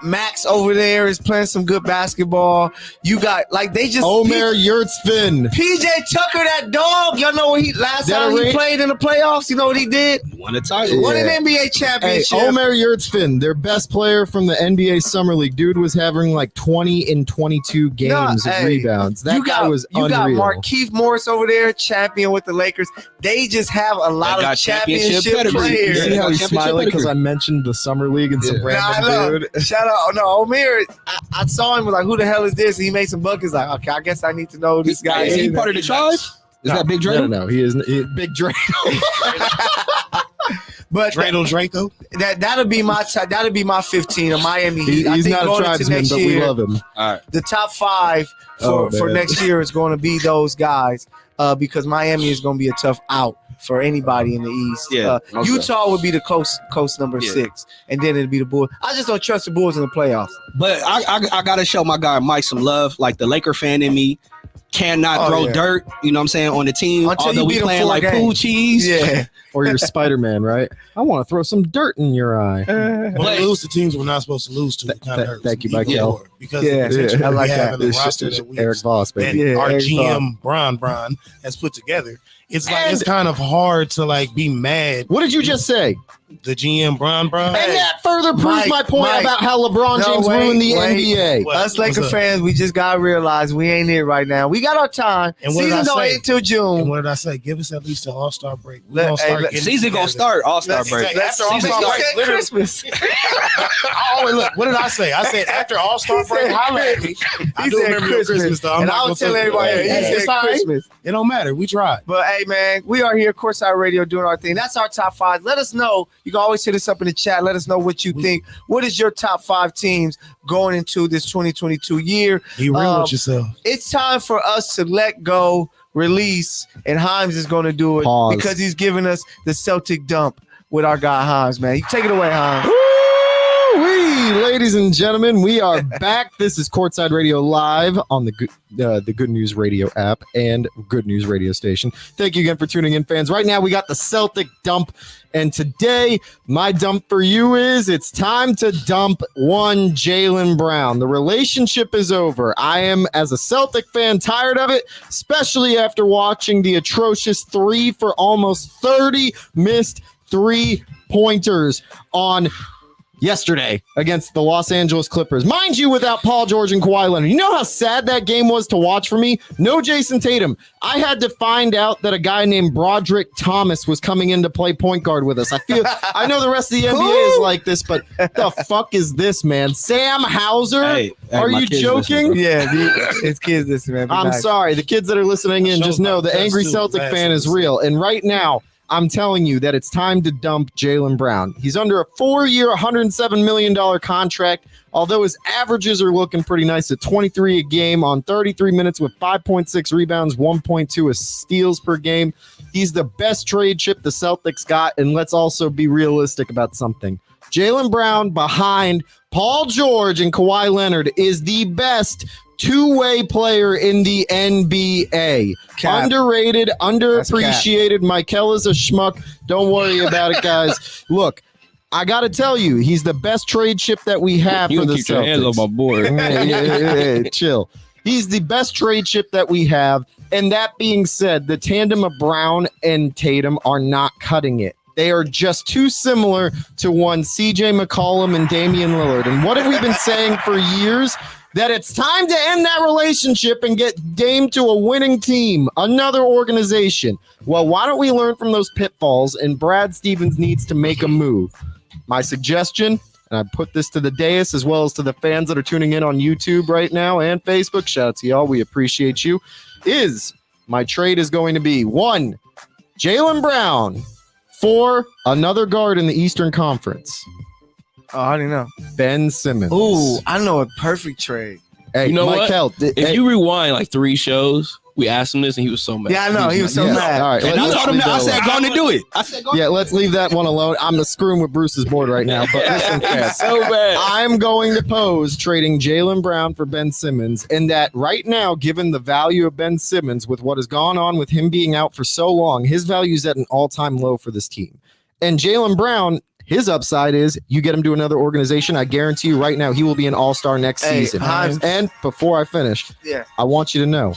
Max over there is playing some good basketball. You got like they just Omer Yurtseven. PJ Tucker, that dog. Y'all know what last That time he rate? played in the playoffs? You know what he did? Won a title. Won an NBA Hey, championship. Omer Yurtseven, their best player from the NBA Summer League. Dude was having like 20 in 22 games of rebounds. That guy was You got unreal. Markieff Morris over there, champion with the Lakers. They just have a lot got of championship championship pedigree. You players. see how he's Championship smiling because pedigree. I mentioned the Summer League and some Nah, I random know. dude? Shout out. No, Omer, I saw him, was like, who the hell is this? And he made some buckets. Like, okay, I guess I need to know who this guy Is he is. part of the tribe? Is that Big Dre? No, he is Big Dre. But Draco. that'll be my that'll be my 15 of Miami Heat. I He's think not a going into tribesman, next but year, we love him. All right. the top 5 Oh, for man. next year is going to be those guys because Miami is going to be a tough out for anybody in the East. Yeah, most Utah would be the close number 6, and then it'd be the Bulls. I just don't trust the Bulls in the playoffs. But I gotta show my guy Mike some love. Like the Laker fan in me cannot throw dirt, you know what I'm saying, on the team. Until although you we beat 'em playing 4 like games. pool cheese. Yeah. Or you're Spider-Man, right? I want to throw some dirt in your eye. When But- we lose to teams we're not supposed to lose to, it kind of hurts. thank you, Even Michael. more, because Yeah, of the potential I like we have that. in the It's roster just that we Eric Voss, that baby. Yeah, our Eric GM Bron has put together, it's like it's kind of hard to like be mad. What did you just say? The GM Brown. And that further proves my point about how LeBron James ruined the NBA. Us Laker fans, we just got to realize we ain't it right now. We got our time. And season don't end till June. And what did I say? Give us at least an All-Star break. Season gonna start All-Star break. After All-Star break, Christmas. Look, what did I say? I said after All-Star break, holla at me. I do remember your Christmas though. And I was telling everybody, he said Christmas. It don't matter. We tried. But hey, man, we are here, Courtside Radio, doing our thing. That's our top 5. Let us know. You can always hit us up in the chat. Let us know what you think. What is your top 5 teams going into this 2022 year? Be real with yourself. It's time for us to let go, release, and Himes is going to do it because he's giving us the Celtic dump with our guy Himes, man. You take it away, Himes. Ladies and gentlemen, we are back. This is Courtside Radio live on the Good News Radio app and Good News Radio station. Thank you again for tuning in, fans. Right now, we got the Celtic dump, and today, my dump for you is it's time to dump one Jaylen Brown. The relationship is over. I am, as a Celtic fan, tired of it, especially after watching the atrocious 3 for almost 30 missed 3-pointers on yesterday against the Los Angeles Clippers. Mind you, without Paul George and Kawhi Leonard. You know how sad that game was to watch for me? No Jason Tatum. I had to find out that a guy named Broderick Thomas was coming in to play point guard with us. I know the rest of the NBA is like this, but the fuck is this, man? Sam Hauser? Are you joking? Yeah, it's kids listening, man. I'm sorry. The kids that are listening in, just know the angry Celtic fan is real. And right now, I'm telling you that it's time to dump Jaylen Brown. He's under a 4-year, $107 million contract, although his averages are looking pretty nice at 23 a game on 33 minutes with 5.6 rebounds, 1.2 steals per game. He's the best trade chip the Celtics got, and let's also be realistic about something. Jaylen Brown behind Paul George and Kawhi Leonard is the best two-way player in the NBA. Cap. Underrated, underappreciated. Mikel is a schmuck. Don't worry about it, guys. Look, I got to tell you, he's the best trade chip that we have for the Celtics. Your hands on my board. Hey, chill. He's the best trade chip that we have. And that being said, the tandem of Brown and Tatum are not cutting it. They are just too similar to one CJ McCollum and Damian Lillard. And what have we been saying for years? That it's time to end that relationship and get Dame to a winning team, another organization. Well, why don't we learn from those pitfalls, and Brad Stevens needs to make a move. My suggestion, and I put this to the dais as well as to the fans that are tuning in on YouTube right now and Facebook, shout out to y'all, we appreciate you, is my trade is going to be 1, Jaylen Brown for another guard in the Eastern Conference. Oh, I didn't know. Ben Simmons. Ooh, I know a perfect trade. Hey, you know Michael, what? If you rewind like 3 shows, we asked him this and he was so mad. Yeah, I know. He was so mad. All right, and I told him that. I said, go on and do it. I said, let's leave that one alone. I'm screwing with Bruce's board right now. But listen, fans, so bad. I'm going to pose trading Jaylen Brown for Ben Simmons. And that right now, given the value of Ben Simmons with what has gone on with him being out for so long, his value is at an all-time low for this team. And Jaylen Brown, his upside is you get him to another organization. I guarantee you right now he will be an all-star next season. And before I finish, I want you to know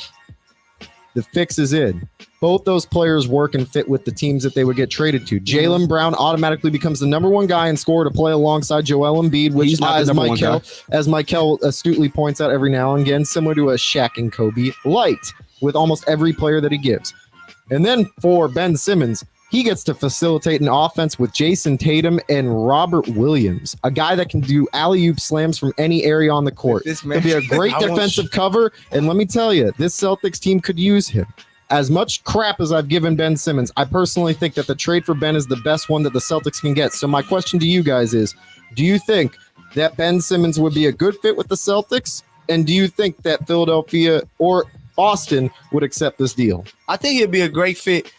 the fix is in. Both those players work and fit with the teams that they would get traded to. Jaylen Brown automatically becomes the number 1 guy in score to play alongside Joel Embiid, which as Michael astutely points out every now and again, similar to a Shaq and Kobe light with almost every player that he gives. And then for Ben Simmons, he gets to facilitate an offense with Jason Tatum and Robert Williams, a guy that can do alley-oop slams from any area on the court. He'll be a great defensive cover, and let me tell you, this Celtics team could use him. As much crap as I've given Ben Simmons, I personally think that the trade for Ben is the best one that the Celtics can get. So my question to you guys is, do you think that Ben Simmons would be a good fit with the Celtics? And do you think that Philadelphia or Boston would accept this deal? I think it'd be a great fit.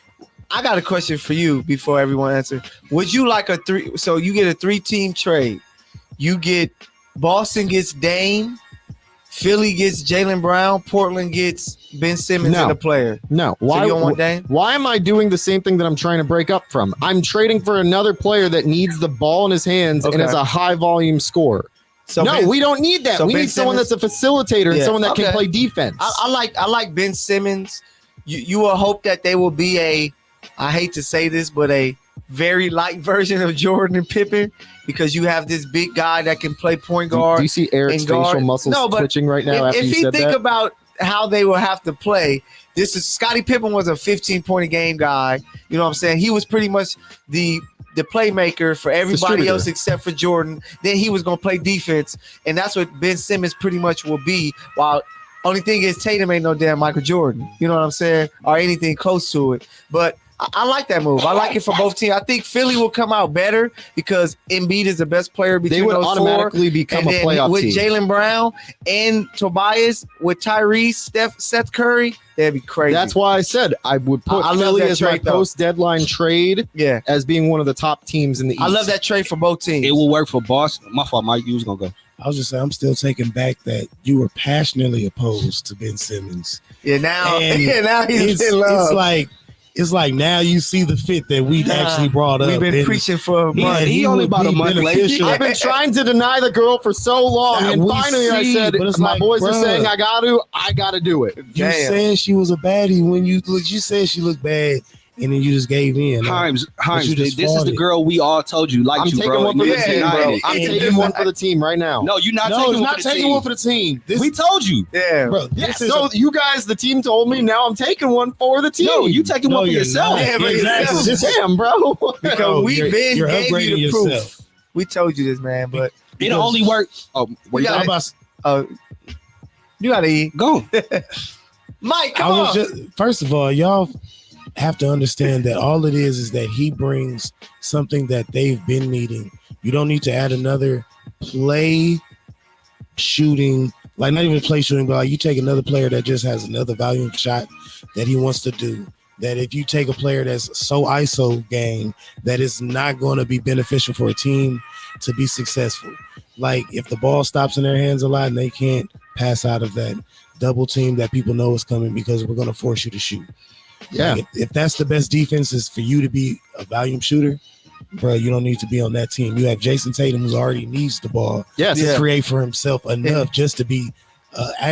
I got a question for you before everyone answers. Would you like so you get a 3-team trade. You get Boston gets Dame, Philly gets Jaylen Brown, Portland gets Ben Simmons and a player. No. Why so you don't want Dame? Why am I doing the same thing that I'm trying to break up from? I'm trading for another player that needs the ball in his hands and is a high volume scorer. So we don't need that. We need someone that's a facilitator and someone that can play defense. I like Ben Simmons. you will hope that they will be I hate to say this, but a very light version of Jordan and Pippen, because you have this big guy that can play point guard. Do you see Eric's facial muscles twitching right now after you said that? If you think about how they will have to play, Scottie Pippen was a 15-point a game guy. You know what I'm saying? He was pretty much the playmaker for everybody else except for Jordan. Then he was going to play defense, and that's what Ben Simmons pretty much will be. While only thing is Tatum ain't no damn Michael Jordan. You know what I'm saying? Or anything close to it. But I like that move. I like it for both teams. I think Philly will come out better because Embiid is the best player between those four. They would automatically become a playoff team. With Jaylen Brown and Tobias, with Tyrese, Seth Curry, that'd be crazy. That's why I said I would put Philly as my post-deadline trade as being one of the top teams in the East. I love that trade for both teams. It will work for Boston. My fault, Mike. You was going to go. I was just saying, I'm still taking back that you were passionately opposed to Ben Simmons. Yeah, now he's in love. It's like now you see the fit that we actually brought up. We've been preaching for a month. He only about a month late. I've been trying to deny the girl for so long, and finally I said, my boys are saying I got to do it. You said she was a baddie when you said she looked bad, and then you just gave in. Himes, this is the girl we all told you liked you, bro. I'm taking one for the team right now. No, you're not taking one for the team. We told you. Yeah. Bro, so you guys, the team told me, now I'm taking one for the team. No, you taking one for yourself. Yeah, exactly. Damn, bro. Because we've been gave you the proof. We told you this, man, but it only worked. Oh, you gotta eat. Go. Mike, come on. First of all, y'all have to understand that all it is that he brings something that they've been needing. You don't need to add another play shooting, like not even play shooting, but like you take another player that just has another volume shot that he wants to do. That if you take a player that's so ISO game, that is not going to be beneficial for a team to be successful. Like if the ball stops in their hands a lot and they can't pass out of that double team that people know is coming because we're going to force you to shoot. Yeah, like if that's the best defense is for you to be a volume shooter, bro, you don't need to be on that team. You have Jason Tatum who already needs the ball to create for himself enough just to be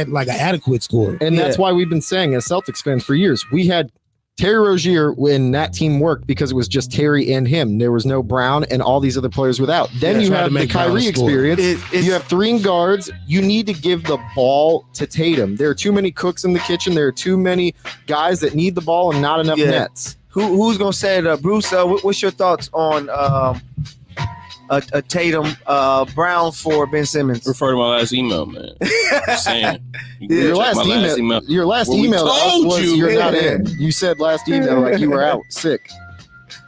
like an adequate scorer. And that's why we've been saying as Celtics fans for years, we had Terry Rozier when that team worked because it was just Terry and him. There was no Brown and all these other players without. Then you have the Kyrie experience. You have three guards. You need to give the ball to Tatum. There are too many cooks in the kitchen. There are too many guys that need the ball and not enough nets. Who's going to say it? Bruce, what's your thoughts on a Tatum Brown for Ben Simmons? Refer to my last email, man. Just saying. Your last email. Your last email was you're not in. You said last email like you were out sick.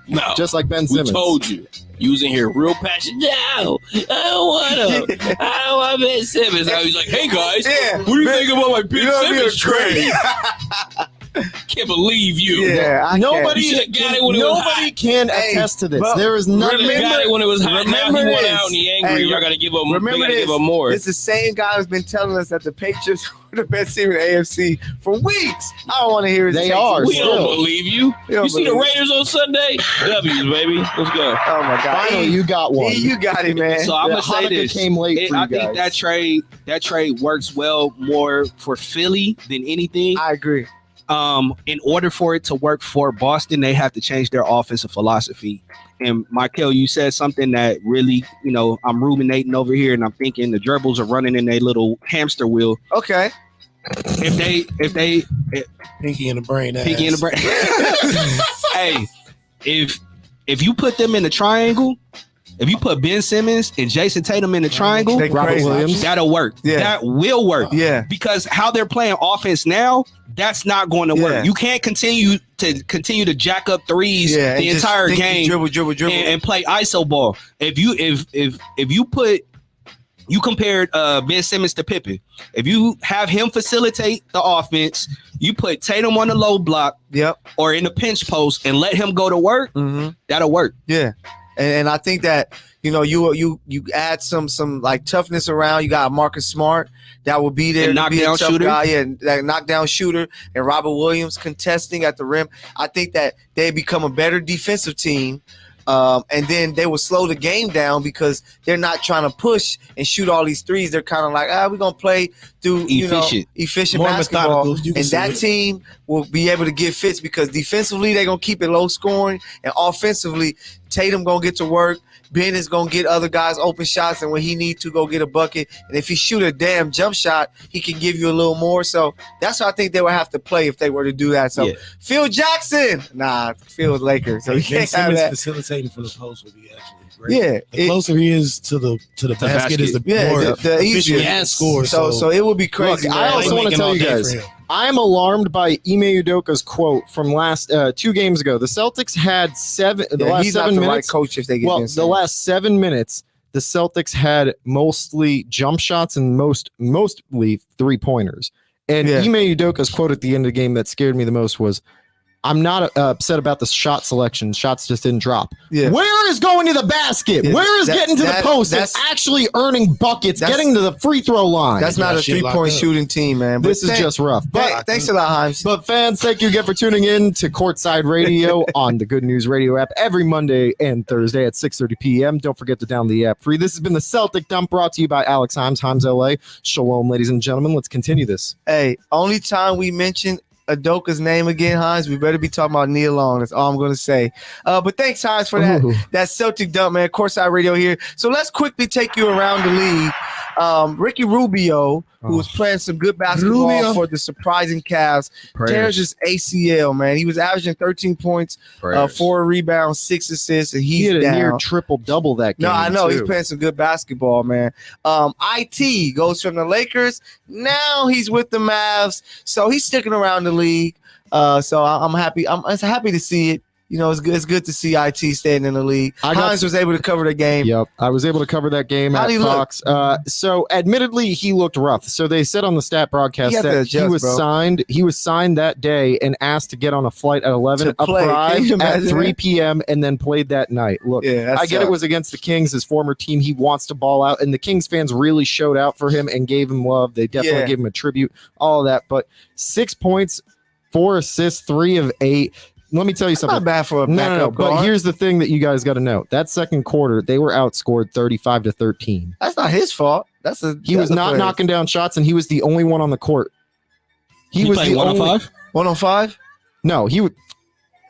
No, just like Ben Simmons. We told you. You was in here real passionate. No, I don't want Ben Simmons. I was like, hey guys, what do you think about my Ben Simmons trade? Can't believe you. Yeah, nobody can attest to this. There is nothing. Got it when it was hot. Now he went out and he angry. Y'all got to give him. Remember give him more. It's the same guy who's been telling us that the Patriots were the best team in the AFC for weeks. I don't want to hear his. They are. We don't believe you. You see the Raiders on Sunday? W's, baby. Let's go. Oh my God! Finally, you got one. You got it, man. So I'm gonna say this. Came late for I think that trade works well more for Philly than anything. I agree. In order for it to work for Boston, they have to change their offensive philosophy. And Michael, you said something that really, I'm ruminating over here, and I'm thinking the gerbils are running in their little hamster wheel. Okay. If they pinky in the brain. Hey, if you put them in the triangle. If you put Ben Simmons and Jason Tatum in the triangle, Robert Williams, that'll work. Yeah. That will work. Yeah. Because how they're playing offense now, that's not going to work. You can't continue to jack up threes the entire game, dribble, and play ISO ball. If you compared Ben Simmons to Pippen, if you have him facilitate the offense, you put Tatum on the low block, or in the pinch post, and let him go to work. That'll work. Yeah. And I think that you add some like toughness around. You got Marcus Smart that will be there, and knockdown shooter, that knockdown shooter, and Robert Williams contesting at the rim. I think that they become a better defensive team. And then they will slow the game down because they're not trying to push and shoot all these threes. They're kind of like, we're going to play through efficient More basketball. methodical. You can And see that it. team will be able to get fits because defensively, they're going to keep it low scoring. And offensively, Tatum going to get to work. Ben is going to get other guys open shots, and when he needs to go get a bucket. And if he shoot a damn jump shot, he can give you a little more. So that's how I think they would have to play if they were to do that. So Phil Jackson. Phil's Lakers. So Ben you can't have Simmons that. facilitating from the post would be actually great. Yeah. The closer he is to the basket is the more the easier efficient he can score. So it would be crazy. Look, man. I also want to tell you guys, I'm alarmed by Ime Udoka's quote from last 2 games ago. The Celtics had last he's 7 not the right minutes. coach if they get Well, Ben the Simmons. last 7 minutes, the Celtics had mostly jump shots and mostly 3-pointers. And Yeah. Ime Udoka's quote at the end of the game that scared me the most was, I'm not upset about the shot selection. Shots just didn't drop. Yeah. Where is going to the basket? Yeah, Where is getting to the post and that's- actually earning buckets, that's- getting to the free throw line? That's not a shit locked 3-point up. shooting team, man. But This is just rough. But thanks a lot, Himes. But fans, thank you again for tuning in to Courtside Radio on the Good News Radio app every Monday and Thursday at 6:30 p.m. Don't forget to download the app free. This has been the Celtic Dump brought to you by Alex Himes LA. Shalom, ladies and gentlemen. Let's continue this. Hey, only time we mention Udoka's name again, Hines, we better be talking about Neil Long. That's all I'm going to say. But thanks, Hines, for that. Ooh. That Celtic Dump, man. Courtside Radio here. So let's quickly take you around the league. Ricky Rubio, who was playing some good basketball for the surprising Cavs, tears his ACL, man. He was averaging 13 points, 4 rebounds, 6 assists, and He he's had a down. near triple-double that game. No, I know. He's too. playing some good basketball, man. IT goes from the Lakers. Now he's with the Mavs. So he's sticking around the league. So I'm happy. I'm happy to see it. You know, it's good. It's good to see IT staying in the league. Hines was able to cover the game. Yep, I was able to cover that game How'd at he look? Fox. So, admittedly, he looked rough. So they said on the stat broadcast He had to that adjust, he was bro. signed. He was signed that day and asked to get on a flight at 11, To play. Can you arrived at imagine 3 that? p.m. and then played that night. Look, Yeah, that's I get it was against the Kings, his former team. He wants to ball out, and the Kings fans really showed out for him and gave him love. They definitely Yeah. gave him a tribute, all of that. But 6 points, 4 assists, 3 of 8. Let me tell you something. Not bad for a No, backup but guard. here's the thing that you guys got to know. That second quarter, they were outscored 35-13. That's not his fault. He was not knocking down shots, and he was the only one on the court. He was played the 105? 105. No, he would.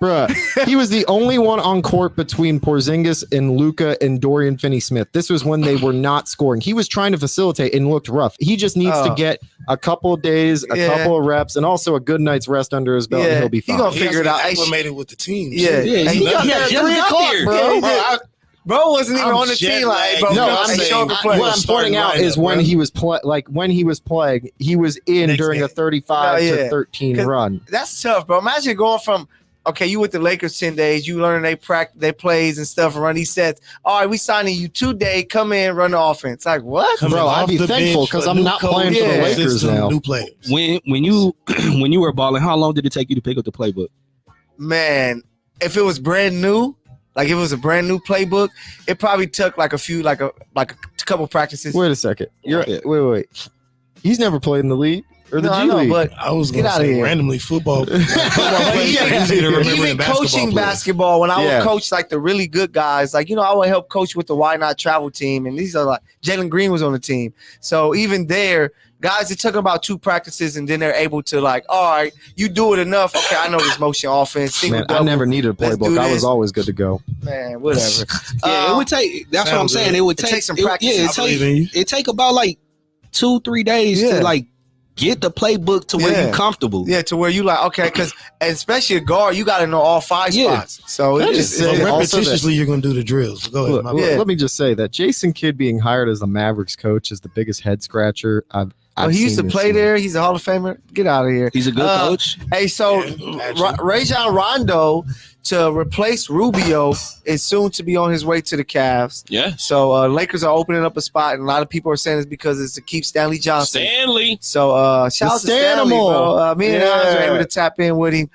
Bruh, he was the only one on court between Porzingis and Luka and Dorian Finney-Smith. This was when they were not scoring. He was trying to facilitate and looked rough. He just needs to get a couple of days, a couple of reps, and also a good night's rest under his belt, and he'll be fine. He gonna figure it out. Hey, Acclimated with the team. Yeah, Yeah, he got there at 3 o'clock, bro. Bro wasn't even I'm on the jet team. Like, lagged. bro, No, hey, I'm show saying, up and play. what I'm pointing out is when he was when he was playing, he was in Next during game. a 35-13 'Cause run. That's tough, bro. Imagine going from you with the Lakers 10 days, you learn their plays and stuff, and run these sets. All right, we signing you 2 days. Come in, run the offense. Like what? Coming Bro, I'd off be the thankful bench, 'cause a I'm new not coach, playing for the Lakers system, now. New players. When you were balling, how long did it take you to pick up the playbook? Man, if it was brand new, like if it was a brand new playbook, it probably took like a couple practices. Wait a second. Wait. He's never played in the league or the No, I G know, League. but I was Get going to outta say here. randomly football. But yeah, easy to remember even in basketball coaching players. basketball, when I Yeah. would coach like the really good guys, like I would help coach with the Why Not Travel team, and these are like Jalen Green was on the team. So even there, guys, it took about 2 practices, and then they're able to like, all right, you do it enough. Okay, I know this motion offense. Single Man, I double. never needed a Let's do playbook. I this. was always good to go. Man, whatever. Yeah, it would take. That's what I'm sounds saying. good. It would It take takes some practice. I believe in you. It take about like 2-3 days Yeah. to like get the playbook to where Yeah. you're comfortable. Yeah, to where you like, okay, because especially a guard, you got to know all 5 Yeah. spots. So Can I it just just say- So also that- repetitiously, you're going to do the drills. Go ahead. Look, my look, bad. Yeah. let me just say that Jason Kidd being hired as the Mavericks coach is the biggest head scratcher I've he used to seen this play year. there. He's a Hall of Famer. Get out of here. He's a good coach. Hey, so Yeah, Rajon Rondo to replace Rubio is soon to be on his way to the Cavs. Yeah. So Lakers are opening up a spot, and a lot of people are saying it's because it's to keep Stanley Johnson. Stanley. So shout out to Stanley, Stanimal. bro. Me and Hans were Yeah. able to tap in with him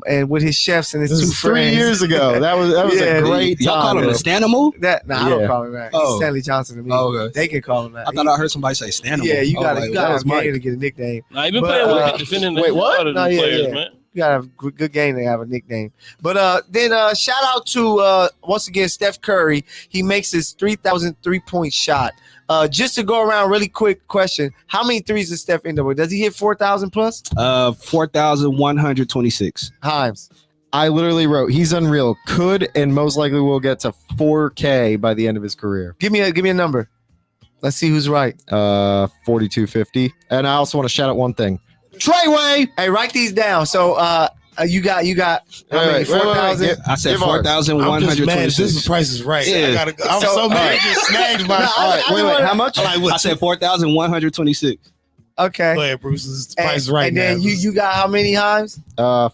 and with his chefs and his This 2 is 3 friends. years ago. That was Yeah, a great Y'all time. call him a bro. Stanimal? I don't Yeah. call him that. He's Oh. Stanley Johnson to me. Oh, okay. They can call him that. I thought I heard somebody say Stanimal. Yeah, you got like, to that was get Mike. to get a nickname. Nah, he been But, playing with defending the wait, what? hell out of No, the yeah, players, yeah. man. You gotta have a good game to have a nickname. But then shout out to once again Steph Curry. He makes his 3,000 3-point shot. Just to go around really quick question: how many threes does Steph end up with? Does he hit 4,000 plus? 4,126. Himes. I literally wrote he's unreal. Could and most likely will get to 4K by the end of his career. Give me a number. Let's see who's right. 4250. And I also want to shout out one thing. Treyway. Hey, write these down. So you got how many? Wait, 4,000. I said I'm just mad. 4,126. This is Price is Right. Yeah. I'm so mad. I just snagged my. All right, wait. How much? I said 4,126. Okay. Go ahead, Bruce. This is Price is Right. And then now. you got how many Himes?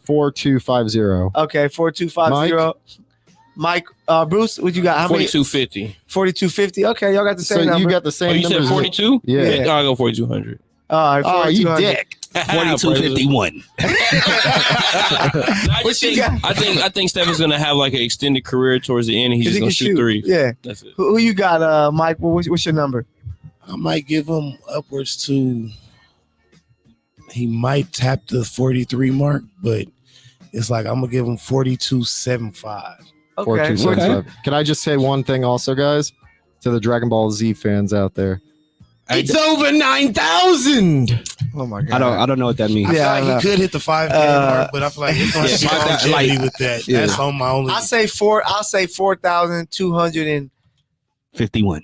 4250. Okay, 4250. Mike, Bruce, what you got? How many? 4250. 4250. Okay, y'all got the So same number. you got the same Oh, you number. said 42? Yeah. I'll go 4200. All right, Oh, you 4200. dick. 4,251. I think Steph is gonna have like an extended career towards the end. And he's just gonna shoot threes. Yeah. That's it. Who you got, Mike? What's your number? I might give him upwards to. He might tap the 43 mark, but it's like I'm gonna give him 42.75. Okay. 4275. Can I just say one thing also, guys? To the Dragon Ball Z fans out there. It's over 9,000. Oh my god. I don't know what that means. Yeah, I feel like he could hit the 5K mark, but I feel like it's gonna be longevity with that. Yeah. That's on my only. I'll say 4,228. 51.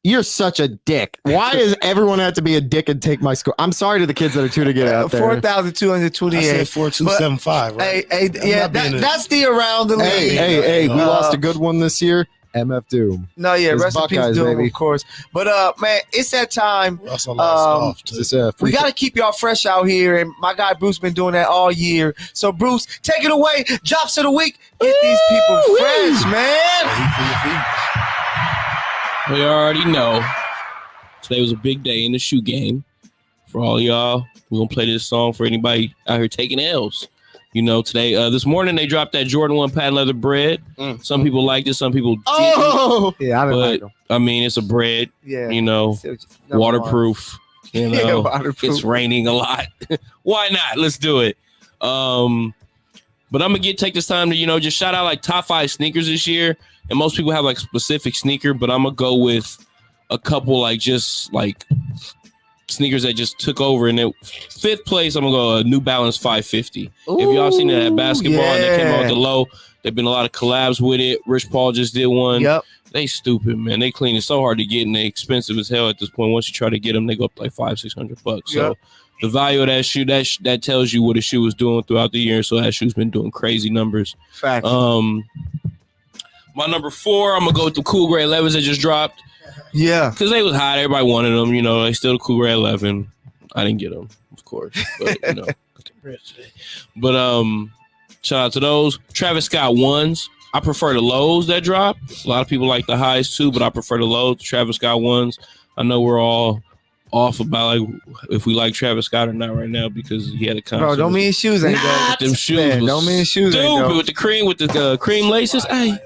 You're such a dick. Why does everyone have to be a dick and take my score? I'm sorry to the kids that are tuning it out there. 4,228. I said 4275. Right? Hey, yeah, that's the around the league. Hey, we lost a good one this year. MF Doom. No, yeah, It's rest in Buckeyes, peace, Doom, baby. of course. But man, it's that time. Also lost off too. Just, We got to keep y'all fresh out here, and my guy Bruce been doing that all year. So Bruce, take it away. Drops of the week. Get these people fresh, man. We already know today was a big day in the shoe game. For all y'all, we're gonna play this song for anybody out here taking L's. You know, today, this morning they dropped that Jordan 1 patent leather bread. Some people liked it, some people didn't. Oh, Yeah, I didn't like But them. I mean, it's a bread. Yeah, You know, waterproof. You know, Yeah, waterproof. it's raining a lot. Why not? Let's do it. But I'm gonna take this time to just shout out like top 5 sneakers this year. And most people have like specific sneaker, but I'm gonna go with a couple like just like sneakers that just took over. And then 5th place, I'm gonna go a New Balance 550. If y'all seen that at basketball and they came out with the low, there've been a lot of collabs with it. Rich Paul just did one. Yep. They stupid, man. They clean it so hard to get, and they expensive as hell at this point. Once you try to get them, they go up like $500-$600. So the value of that shoe, that tells you what a shoe was doing throughout the year. So that shoe's been doing crazy numbers. Fact. My number 4, I'm gonna go with the Cool Gray 11s that just dropped Yeah. because they was hot. Everybody wanted them. They still the Cool Gray 11. I didn't get them, of course, but But shout out to those Travis Scott 1s. I prefer the lows that drop. A lot of people like the highs too, but I prefer the lows. The Travis Scott 1s. I know we're all off about like if we like Travis Scott or not right now because he had a concert. Bro, don't mean his shoes ain't go. them shoes. Man, was don't mean his shoes ain't stupid go. with the cream laces. Hey.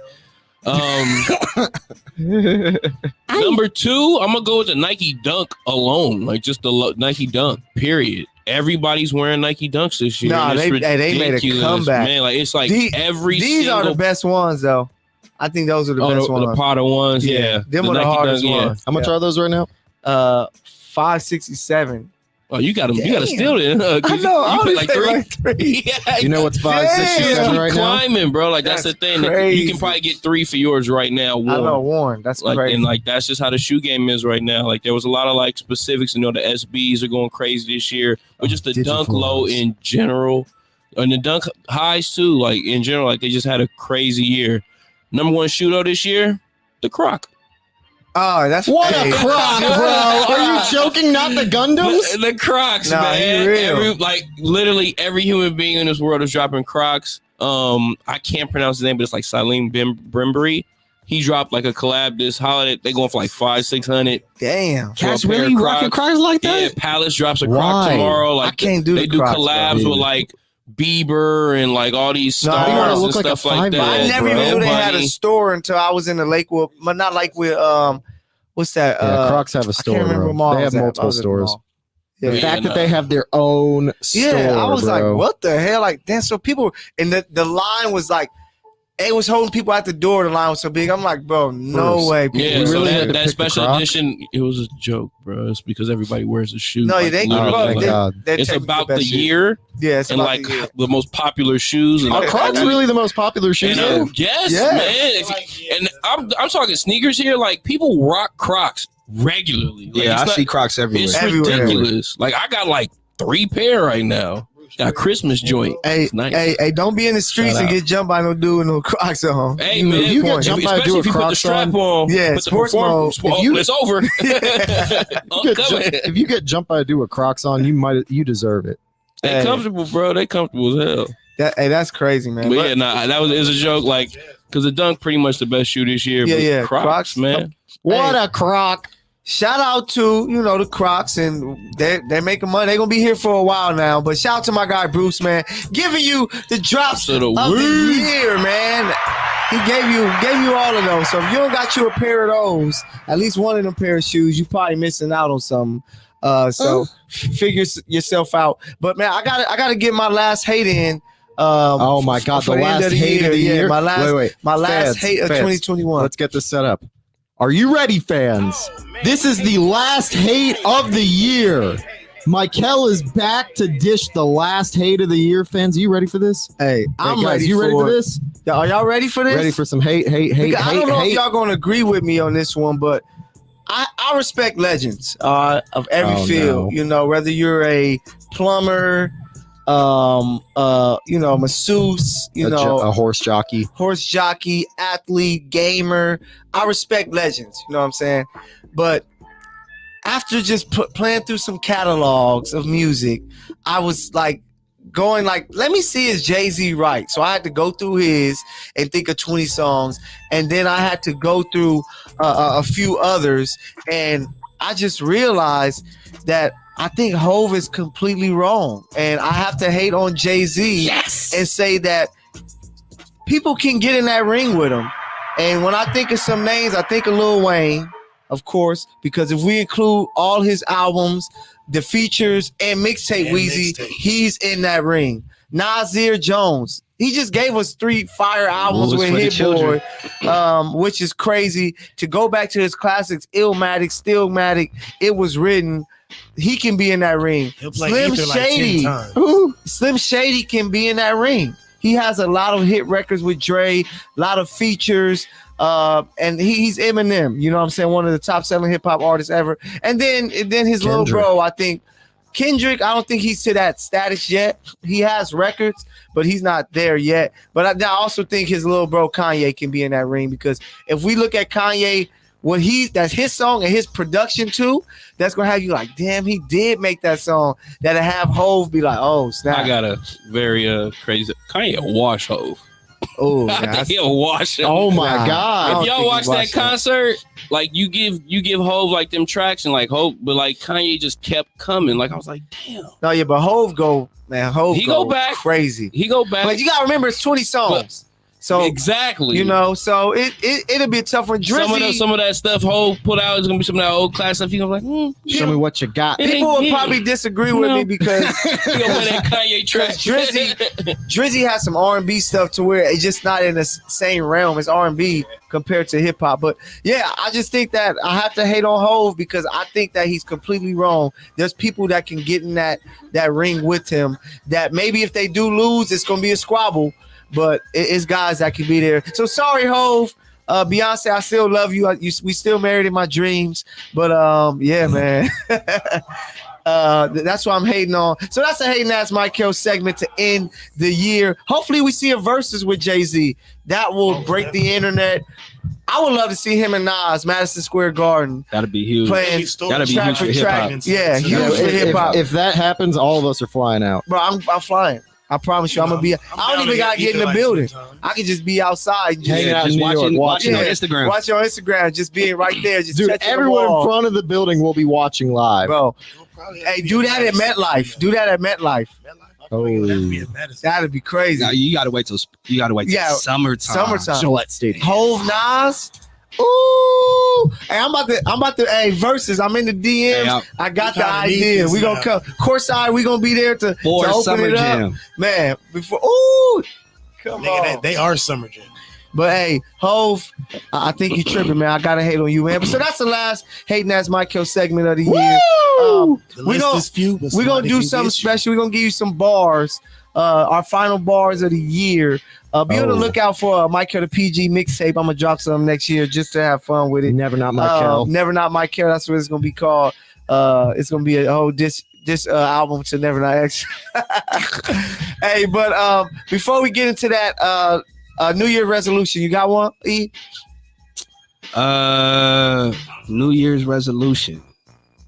Number 2, I'm gonna go with the Nike Dunk alone, like just the Nike Dunk. Period. Everybody's wearing Nike Dunks this year. Nah, and it's they made a ridiculous, comeback. man. Like it's like These single. are the best ones, though. I think those are the best the ones. Potter ones, yeah. Them The are the Nike hardest Dunk, ones. how much are those right now? 567. Oh, you got them. You got to Damn. steal it. I know. I You put only like say 3. like 3. Yeah, You know what's 567 Damn. right now? climbing, bro. Like that's the That's thing. crazy. You can probably get 3 for yours right now. I know, Worn. Warren. That's Like crazy. and like that's just how the shoe game is right now. Like there was a lot of like specifics. The SBs are going crazy this year, but just the Dunk digital low ones. in general, and the Dunk highs too. Like in general, like they just had a crazy year. Number 1 shoe though this year, the Croc. Oh, that's What hey. a crock, bro. Are you joking? Not the Gundams? The Crocs, Nah, man. he real. Literally every human being in this world is dropping Crocs. I can't pronounce his name, but it's like Salim Brimbury. He dropped like a collab this holiday. They going for like $500-$600. Damn. for a Cats pair really of rocking Crocs like that? Yeah, Palace drops a Croc Why? tomorrow. I Like can't do they the do Crocs, collabs bro. with like Bieber and like all these No, stars they wanna and look like a stuff like that. five-year-old, I never bro. even knew they had a Bunny. store until I was in the Lakewood, but not Lakewood. What's that? Yeah, Crocs have a I store. can't remember bro. what mall They I have was at. I multiple was at the stores. mall. The fact that they have their own store, I was bro. like, what the hell? Like, damn, so people, and the line was like, it was holding people at the door. The line was so big. I'm like, bro, no way. People Yeah, We so really had to that pick special the Croc? edition, it was a joke, bro. It's because everybody wears a shoe. No, like, they literally, Oh, well, my like, God. they're it's technically about the best shit. year Yeah, it's and about like the year. the most popular shoes. And Are like, Crocs really the most popular shoes? and, yes, Yeah. man. And I'm talking sneakers here. Like people rock Crocs regularly. Like, Yeah, I it's not- see Crocs everywhere. It's Everywhere. ridiculous. Like I got like 3 pair right now. Got a Christmas joint. Hey, It's nice. hey, don't be in the streets Shout and out. get jumped by no dude with no Crocs on. Hey You man, know the you get point. jumped by a especially dude if you with put the Crocs strap on. on. Yeah, put the sports performance- mode. well, If you- it's over. If you get jumped by a dude with Crocs on, you deserve it. They Hey. comfortable, bro. They comfortable as hell. Hey, that's crazy, man. But But- yeah, nah, that was a joke. Like, because the Dunk pretty much the best shoe this year. Yeah, but yeah, Crocs, Crocs. man. What a Croc! shout out to the Crocs, and they're making money. They're gonna be here for a while now. But shout out to my guy Bruce, man, giving you the drops To the of the week. year, man. He gave you all of those. So if you don't got you a pair of those, at least one of them pair of shoes, you probably missing out on something. So figure yourself out. But man, I gotta get my last hate in. Oh my God, for the end last of hate of the Yeah, year. my last Wait. my last Fans, hate of fans. 2021. Let's get this set up. Are you ready, fans? This is the last hate of the year. Michael is back to dish the last hate of the year. Fans, are you ready for this? Hey, I'm guys, ready. you ready for it. this? Are y'all ready for this? Ready for some hate? Because I don't know if y'all gonna agree with me on this one, but I respect legends of every Oh, field. no. Whether you're a plumber, masseuse, a horse jockey. horse jockey, athlete, gamer. I respect legends. You know what I'm saying? But after just playing through some catalogs of music, I was like going like, let me see, is Jay-Z right? So I had to go through his and think of 20 songs, and then I had to go through a few others, and I just realized that I think Hove is completely wrong, and I have to hate on Jay-Z and say that people can get in that ring with him. And when I think of some names, I think of Lil Wayne, of course, because if we include all his albums, the features, and mixtape Weezy, he's in that ring. Nasir Jones, he just gave us 3 fire albums Rules with for the Hit children. Boy, which is crazy. To go back to his classics, Illmatic, Stillmatic, It Was Written, he can be in that ring. He'll play Slim Ether like 10 Shady, times. Slim Shady can be in that ring. He has a lot of hit records with Dre, a lot of features, and he's Eminem. You know what I'm saying? One of the top selling hip hop artists ever. And then his little bro, I think Kendrick. I don't think he's to that status yet. He has records, but he's not there yet. But I also think his little bro Kanye can be in that ring, because if we look at Kanye, that's his song and his production too, that's gonna have you like, damn, he did make that song. That'll have Hove be like, oh snap. I got a very crazy Kanye wash Hove. Oh, I think he'll wash him. Oh my Nah. God. If y'all watch that concert, like you give Hove like them tracks and like Hove, but like Kanye just kept coming. Like I was like, damn. No, yeah, but Hove go back crazy. He go back. But you gotta remember, it's 20 songs. So exactly. So it'll be a tough one. Drizzy, Some of that stuff Hove put out is gonna be some of that old class stuff. He gonna be like, Show me what you got. It ain't people will him. probably disagree with me because he gonna play that Kanye track. Drizzy has some R&B stuff to where it's just not in the same realm as R&B compared to hip hop. But yeah, I just think that I have to hate on Hove because I think that he's completely wrong. There's people that can get in that ring with him that maybe if they do lose, it's gonna be a squabble. But it's guys that can be there. So sorry, Hove. Beyonce, I still love you. We still married in my dreams. But yeah, man. That's what I'm hating on. So that's a hating ass Michael segment to end the year. Hopefully we see a versus with Jay-Z. That will break the internet. I would love to see him and Nas, Madison Square Garden, That'd be huge. playing That'd be track huge for for hip track. hop. Yeah, huge for hip hop. If that happens, all of us are flying out. Bro, I'm flying. I promise you, I'm gonna be. I don't even gotta get in the building. I can just be outside, just Hanging out in New York, watching on Yeah. Instagram. watch on Instagram, just being right there, just Dude, touching the everyone in wall. front of the building will be watching live. Bro. Hey, do that at MetLife. Do that at MetLife. That'd be crazy. Now, you gotta wait till Yeah. summertime. Summertime. Gillette Stadium. Hove, Nas. Ooh, hey, I'm about to. Hey, versus. I'm in the DMs. Hey, I got We the kinda need idea. this We gonna now. come courtside. We gonna be there to For open Summer it up, Jam. man. Before, ooh, come Nigga, on. they are Summer Jam. But hey, Hove, I think you tripping, man. I gotta hate on you, man. But so that's the last hating ass Michael segment of the year. The We list gon- is few, but We're gonna somebody do can something get you. special. We're gonna give you some bars, our final bars of the year. Be on the lookout for Michael the PG mixtape. I'm gonna drop some next year just to have fun with it. Never Not Michael. Never Not Michael. That's what it's gonna be called. It's gonna be a whole this album to Never Not X. Hey, but before we get into that, New Year resolution, you got one? E? New Year's resolution.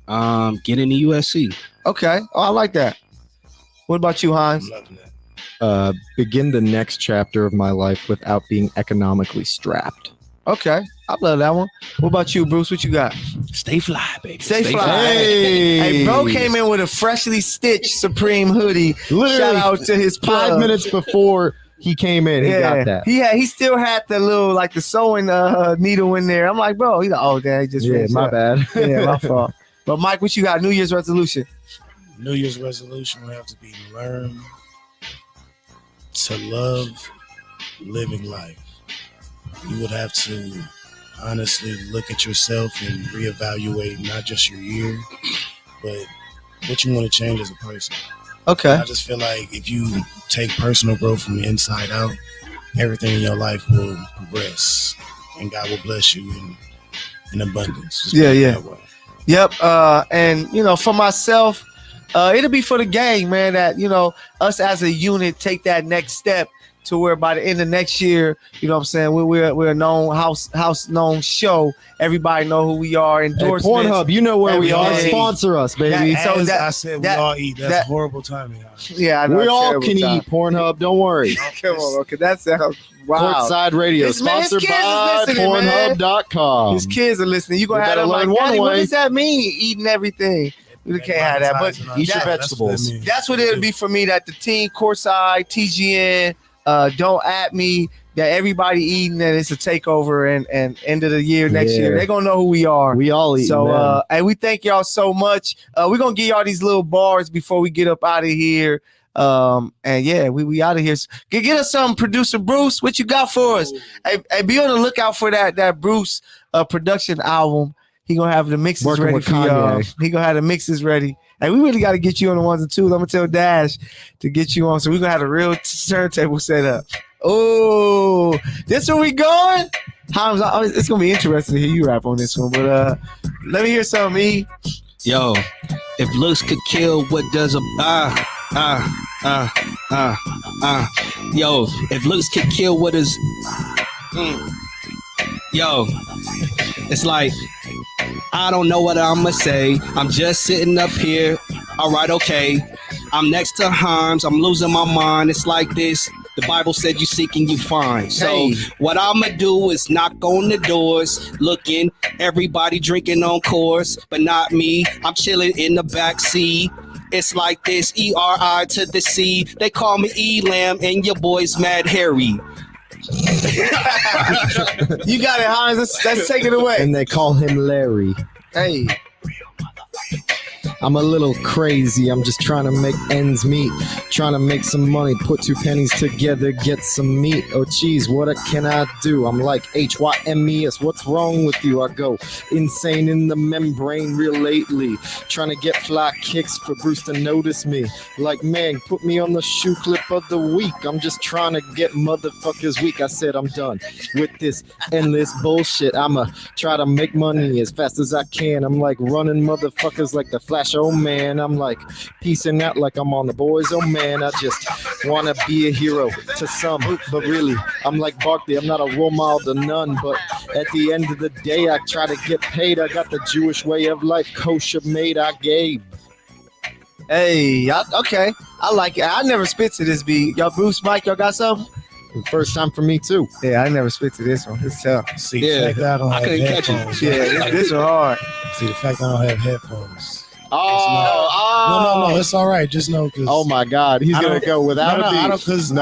Get into USC. Okay. Oh, I like that. What about you, Hines? I'm loving that. Begin the next chapter of my life without being economically strapped. Okay, I love that one. What about you, Bruce? What you got? Stay fly, baby. Stay fly. Hey. Hey, bro came in with a freshly stitched Supreme hoodie. Literally, Shout out to his plug. 5 minutes before he came in, he got that. He still had the little like the sewing needle in there. I'm like, bro, he's like, oh, dad, he just Yeah, finished my up. bad. Yeah, my fault. But Mike, what you got? New Year's resolution? New Year's resolution would have to be learn to love living life. You would have to honestly look at yourself and reevaluate not just your year, but what you want to change as a person. Okay. I just feel like if you take personal growth from the inside out, everything in your life will progress and God will bless you in abundance. Just Yeah, put it yeah. that way. Yep. And you know, for myself, it'll be for the gang, man, that, you know, us as a unit take that next step to where by the end of next year, you know what I'm saying, we're a known house known show. Everybody know who we are. Hey, Endorsements. Pornhub, you know where we are. Everything. Sponsor us, baby. That- so As that- I said, that- we all eat. That's that- horrible timing. Yeah, I know, we it's all terrible can time. eat Pornhub. Don't worry. Come on, okay, that sounds wow. Courtside Radio, His man- his sponsored kids is by listening, man. Pornhub.com. His kids are listening. You gonna We have better them like, learn one Daddy, what way. does that mean? Eating everything. We can't have that, but Eat your that- vegetables. that's what it'll be for me. That the team, Courtside, TGN, don't at me. That everybody eating, and it's a takeover, and end of the year next Yeah. year they're gonna know who we are. We all eat. So, and we thank y'all so much. We're gonna give y'all these little bars before we get up out of here. And yeah, we out of here. Get us some, producer Bruce. What you got for us? Hey, be on the lookout for that Bruce production album. He gonna have the mixes Working ready with for y'all. Kanye. He gonna have the mixes ready. Hey, we really got to get you on the ones and twos. I'm gonna tell Dash to get you on, so we're gonna have a real turntable set up. Oh, this where we going? It's gonna be interesting to hear you rap on this one, but let me hear something. E. Yo, if looks could kill, what does a Yo, if looks could kill, what is Yo, it's like I don't know what I'ma say. I'm just sitting up here. All right, okay. I'm next to Harms. I'm losing my mind. It's like this. The Bible said you seek and you find. So Hey. what I'ma do is knock on the doors, looking, everybody drinking on course, but not me. I'm chilling in the back seat. It's like this, ERI to the C. They call me Elam and your boy's Mad Harry. You got it, Hines. Let's take it away. and they call him Larry. Hey, I'm a little crazy. I'm just trying to make ends meet. Trying to make some money. Put two pennies together. Get some meat. Oh, geez, what can I do? I'm like HYMES. What's wrong with you? I go insane in the membrane real lately. Trying to get fly kicks for Bruce to notice me. Like, man, put me on the shoe clip of the week. I'm just trying to get motherfuckers weak. I said I'm done with this endless bullshit. I'ma try to make money as fast as I can. I'm like running motherfuckers like the Flash. Oh man, I'm like piecing out like I'm on the boys. Oh man, I just wanna be a hero to some, but really I'm like Barkley. I'm not a role model to none, but at the end of the day I try to get paid. I got the Jewish way of life kosher made. I gave. hey, okay. I like it. I never spit to this beat. Y'all, Bruce, Mike, y'all got something? First time for me too. Yeah, I never spit to this one. It's tough. See, Yeah, the fact that I don't I have couldn't catch it. headphones. Yeah, this one hard. See, the fact that I don't have headphones. No, it's all right. Just know, cause Oh my God, he's gonna go without a beat. I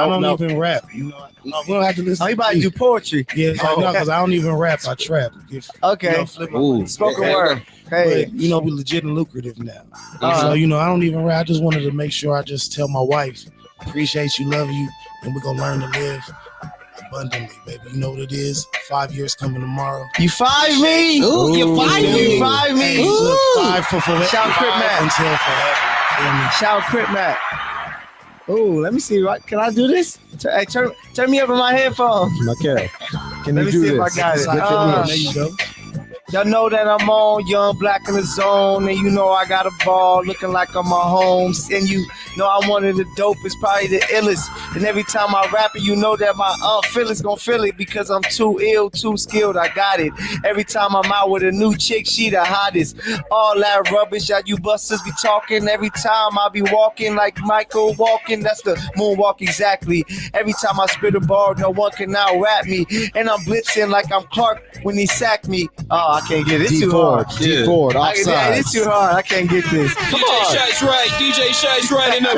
don't even rap. You know, no, we don't have to listen. Oh, you about to do poetry? Yeah, because I don't even rap. I trap. Okay. Spoken word. Hey, But, we legit and lucrative now. So I don't even rap. I just wanted to make sure I just tell my wife, appreciate you, love you, and we're gonna learn to live abundantly, baby. You know what it is. 5 years coming tomorrow. you 5 me. Ooh, you 5 me. You 5 me. Look, 5 for forever. Shout Crip Matt. Until forever. Feel me? Shout Crip Matt. Ooh, let me see. Can I do this? Hey, turn me up in my headphones. Okay. Can Let you me do see this? if I got it. There you go. Y'all know that I'm on Young Black in the Zone, and I got a ball looking like I'm my homes, and I'm one of the dopest, probably the illest. And every time I rap it, that my feelings gonna feel it because I'm too ill, too skilled. I got it. Every time I'm out with a new chick, she the hottest. All that rubbish, y'all you busters be talking. Every time I be walking like Michael walking, that's the moonwalk exactly. Every time I spit a bar, no one can out rap me, and I'm blitzing like I'm Clark when he sacked me. I can't get it. It's too hard. D Ford, offside. It's too hard. I can't get this. Come on. Shot's right. DJ Shot's right in the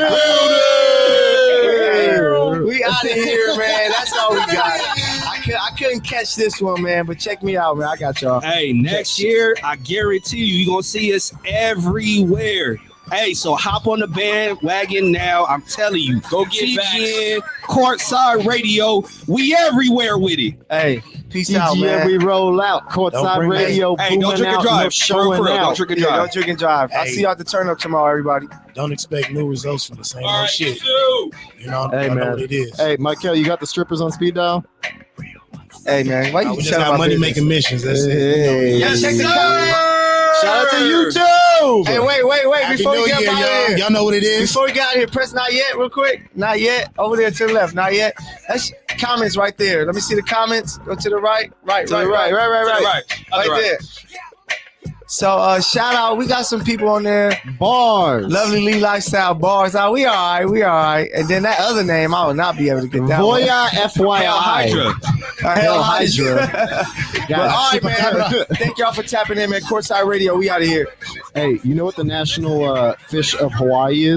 building. We out of here, man. That's all we got. I couldn't catch this one, man, but check me out, man. I got y'all. Hey, next year, I guarantee you're going to see us everywhere. Hey, so hop on the bandwagon now. I'm telling you. Go get TGN, Courtside Radio. We everywhere with it. Hey, peace out, TGN, man. we roll out. Courtside Radio. Hey, don't booming drink and out, drive. no showing For real, out. don't drink and Yeah, drive. don't drink and drive. I'll Hey. see y'all at the turn up tomorrow, everybody. Don't expect new results from the same All old right, shit. you. You know, Hey, I know man. what it is. Hey, Michael, you got the strippers on speed dial? Hey, man. Why you We just telling got my money business? making missions. That's it. Hey. Yeah, check the comment. Shout out to YouTube. Hey, wait. Happy Before New we get Year, out of y'all. here. Y'all know what it is. Before we get out of here, press not yet real quick. Not yet. Over there to the left. Not yet. That's comments right there. Let me see the comments. Go to the right. Right. Right there. So shout out. We got some people on there. Bars. Lovely Lee Lifestyle Bars. We all right. And then that other name, I will not be able to get that one. Voya FYI. Hell Hydra. But all right, man. Thank y'all for tapping in, man. Courtside Radio. We out of here. Hey, you know what the national fish of Hawaii is?